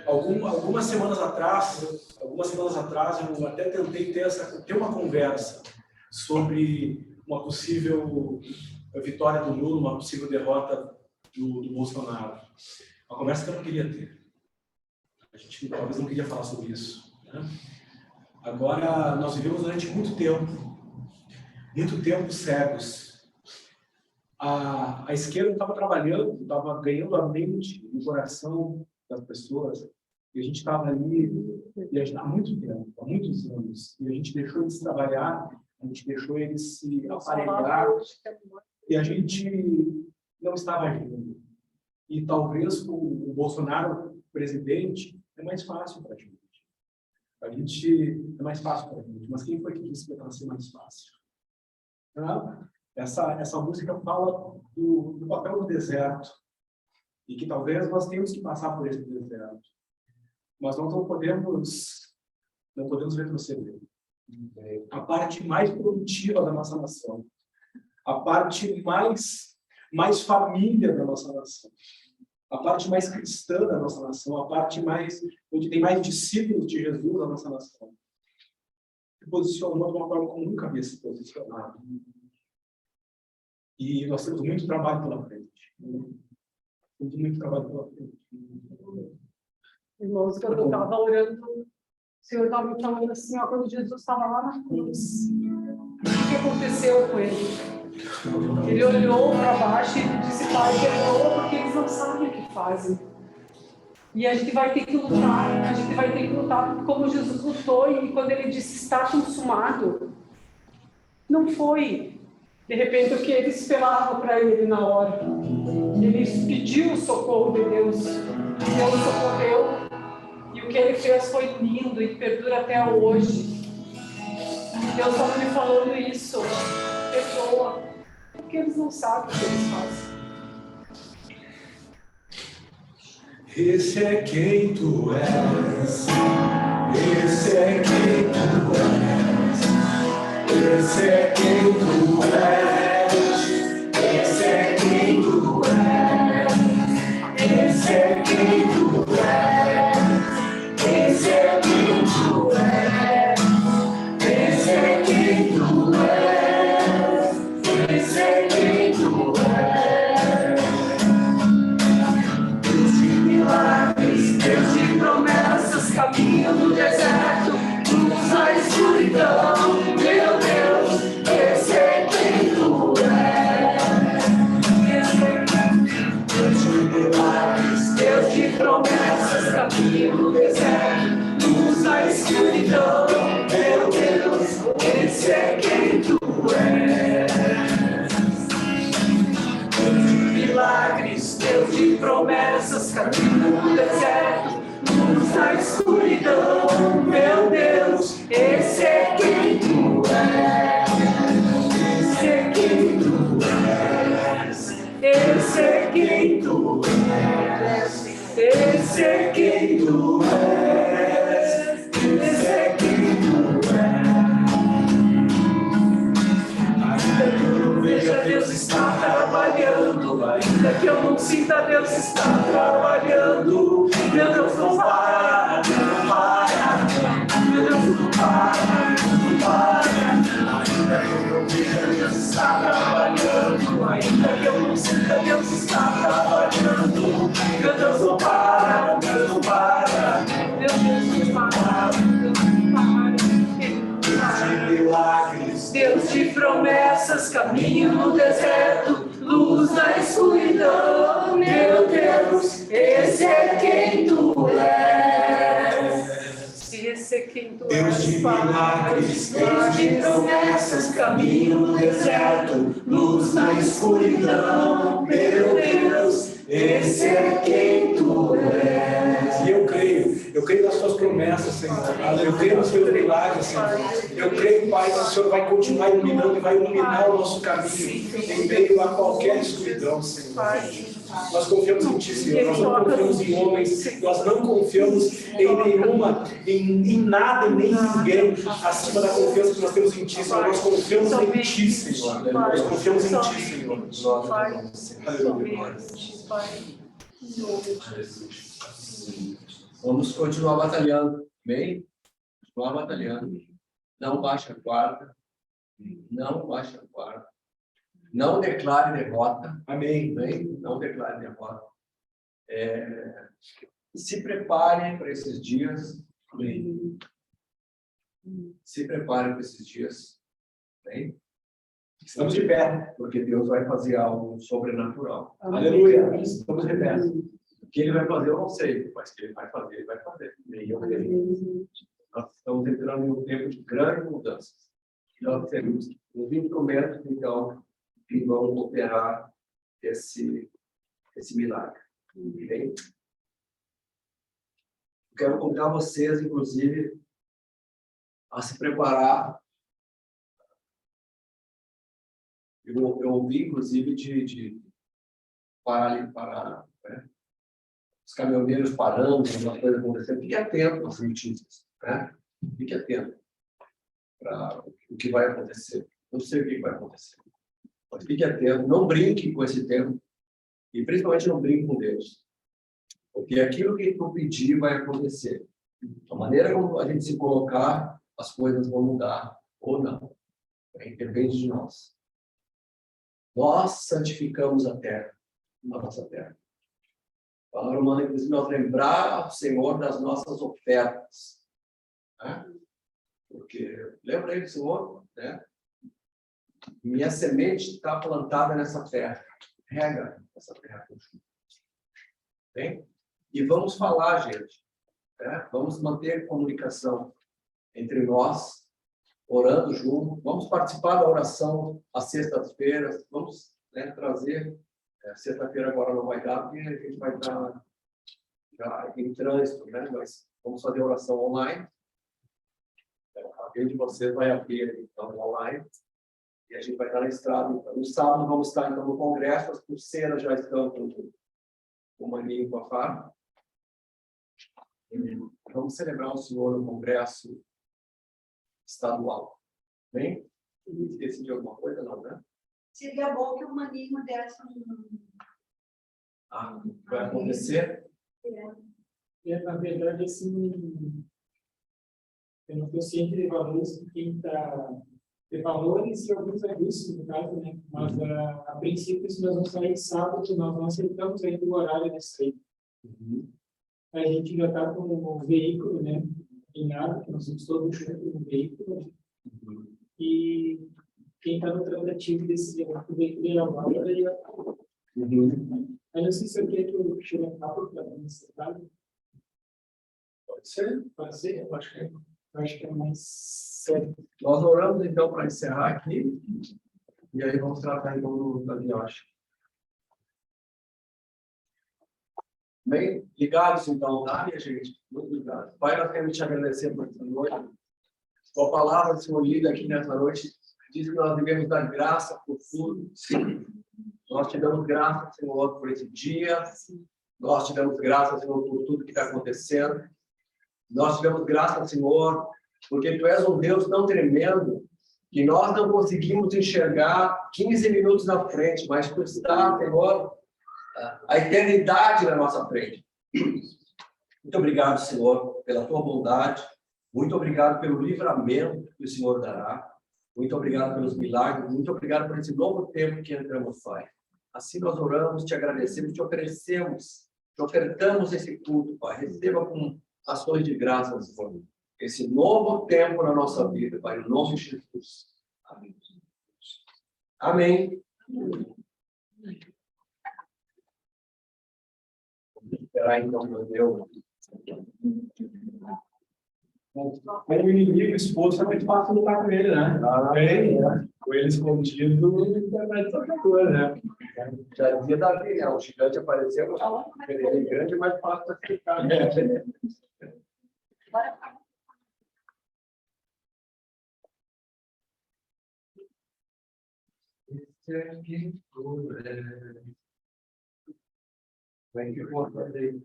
algumas semanas atrás, eu até tentei ter uma conversa sobre uma possível vitória do Lula, uma possível derrota do Bolsonaro. Uma conversa que eu não queria ter. A gente talvez não queria falar sobre isso, né? Agora, nós vivemos durante muito tempo cegos. A esquerda estava trabalhando, estava ganhando a mente e o coração das pessoas, e a gente estava ali há muito tempo, há muitos anos, e a gente deixou eles trabalhar, a gente deixou eles se aparelhar, e a gente não estava agindo. E talvez o Bolsonaro, presidente, é mais fácil para a gente. É mais fácil para a gente. Mas quem foi que disse que vai ser mais fácil? Essa música fala do papel do deserto. E que talvez nós tenhamos que passar por esse deserto. Mas nós não podemos retroceder. A parte mais produtiva da nossa nação. A parte mais família da nossa nação. A parte mais cristã da nossa nação, a parte onde tem mais discípulos de Jesus da nossa nação. posicionou de uma forma como nunca havia se posicionado. E nós temos muito trabalho pela frente. Temos muito trabalho pela frente. Irmãos, quando eu estava orando, o Senhor estava me falando assim, ó, quando Jesus estava lá na cruz, o que aconteceu com ele? Ele olhou para baixo e disse, Pai, perdoa, porque eles não sabem o que fazem. E a gente vai ter que lutar como Jesus lutou, e quando ele disse, está consumado, não foi, de repente, o que ele esperava para ele na hora. Ele pediu o socorro de Deus, e Deus socorreu, e o que ele fez foi lindo e perdura até hoje. Deus estava me falando isso, perdoa, porque eles não sabem o que eles fazem. Esse é quem tu és, esse é quem tu és, esse é quem tu és, esse é quem tu és, esse é quem tu és, esse é quem tu és, esse é quem tu és, esse é quem tu és. Deus de promessas, caminho no deserto, luz na escuridão, meu Deus, esse é quem tu és. Deus de milagres, Deus de promessas, caminho no deserto, luz na escuridão, meu Deus, esse é quem tu és. Milagres, Deus de promessas, caminho no deserto, luz na escuridão, meu Deus, esse é quem tu és, esse é quem tu és, esse é quem tu és, esse é quem tu és, esse é quem tu és. Ainda que eu não veja, Deus está trabalhando. Ainda que eu não sinta, Deus está trabalhando. Meu Deus não para, não para. Meu Deus não para, não para. Ainda que eu não veja, Deus está trabalhando. Ainda que eu não sinta, Deus está trabalhando. Meu Deus não para, Deus não para. Meu Deus não para, Deus não para. Deus de milagres, Deus de promessas, caminho no deserto, luz na escuridão, meu Deus, esse é quem tu és. Esse é quem tu és, Deus de milagres, Deus de promessas, caminho no deserto, luz na escuridão, meu Deus, esse é quem tu és. E eu creio nas suas promessas, Senhor. Eu creio nos seus milagres, Senhor. Eu creio, Pai, que o Senhor vai continuar iluminando e vai iluminar o nosso caminho em meio a qualquer escuridão, Senhor. Nós confiamos em Ti, Senhor. Nós não confiamos em homens. Nós não confiamos em nada e nem em ninguém acima da confiança que nós temos em Ti, Senhor. Nós confiamos em Ti, Senhor. Nós confiamos em Ti, Senhor. Aleluia. Vamos continuar batalhando, bem? Continuar batalhando. Não baixe a guarda. Não baixe a guarda. Não declare derrota. Amém. Bem? Não declare derrota. Se prepare para esses dias. Bem? Se prepare para esses dias. Bem? Estamos de pé. Porque Deus vai fazer algo sobrenatural. Aleluia. Estamos de pé. O que Ele vai fazer, eu não sei, mas que Ele vai fazer, Ele vai fazer. E eu creio. Nós estamos entrando em um tempo de grandes mudanças. Nós temos uns instrumentos, então, que vão operar esse milagre. Bem? Eu quero convidar vocês, inclusive, a se preparar. Eu ouvi, inclusive, de parar, né? Os caminhoneiros parando, alguma coisa acontecendo. Fique atento às notícias, né? Fique atento para o que vai acontecer. Não sei o que vai acontecer, mas fique atento. Não brinque com esse tempo e, principalmente, não brinque com Deus. Porque aquilo que tu pedir vai acontecer. A maneira como a gente se colocar, as coisas vão mudar ou não. Depende de nós. Nós santificamos a terra, a nossa terra. A palavra humana diz nós lembrar ao Senhor das nossas ofertas. Né? Porque, lembra aí do Senhor? Né? Minha semente está plantada nessa terra. Rega essa terra. Bem? E vamos falar, gente. Né? Vamos manter comunicação entre nós, orando junto. Vamos participar da oração às sextas-feiras. Vamos, né, trazer. Sexta-feira agora não vai dar, porque a gente vai estar já em trânsito, né? Mas vamos fazer oração online. Alguém de vocês vai abrir então online. E a gente vai estar na estrada. Então, no sábado vamos estar então no congresso. As pulseiras já estão com o maninho e com a farda. Vamos celebrar o Senhor no congresso estadual. Bem? Esqueci de alguma coisa, não, né? Seria bom que o maninho desse vai acontecer? Na verdade, assim, eu não estou ciente de valores de quem está... De valores e alguns avisos, no caso, né? Mas, a princípio, se nós vamos sair sábado, nós não aceitamos ainda o horário de sair. A gente já está com um veículo, né? Em área, que nós somos todos juntos no veículo. Né? E quem está no tratativo desse veículo é a Bárbara e a... Eu não sei se eu quero que eu chegue a cabo para nesse detalhe. Pode ser? Pode ser? Eu acho que é mais sério. Nós oramos então para encerrar aqui. E aí vamos tratar então da viagem. Bem, ligados então, tá, minha gente? Muito ligados. Pai, nós queremos te agradecer por essa noite. A palavra do Senhor lida aqui nessa noite diz que nós devemos dar graça por tudo. Sim. Nós te damos graça, Senhor, por esse dia. Nós te damos graça, Senhor, por tudo que está acontecendo. Nós te damos graça, Senhor, porque Tu és um Deus tão tremendo que nós não conseguimos enxergar 15 minutos na frente, mas Tu está, Senhor, a eternidade na nossa frente. Muito obrigado, Senhor, pela Tua bondade. Muito obrigado pelo livramento que o Senhor dará. Muito obrigado pelos milagres. Muito obrigado por esse novo tempo que entramos, Pai. Assim nós oramos, te agradecemos, te oferecemos, te ofertamos esse culto, Pai. Receba com ações de graça, Senhor, esse novo tempo na nossa vida, Pai, em nome de Jesus. Amém. Amém. Vamos esperar então, meu Deus. Com o inimigo exposto é muito fácil lutar com ele, né? Com ele escondido, vai de toda coisa, né? Já dizia Davi, né? O gigante apareceu, ele é grande, mas fácil para ficar. Vem que eu vou fazer.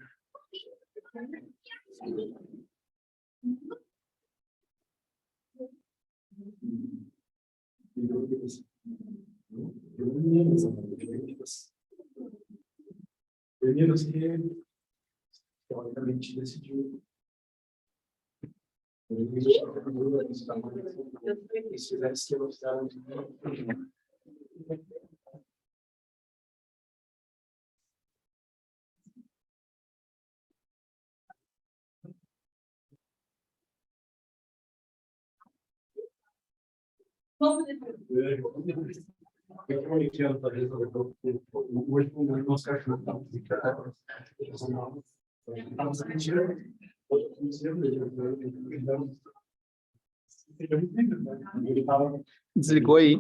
Meninos que teoricamente decidiu. Se fizesse que gostaram de mim. Hoje o nosso cachorro desligou aí.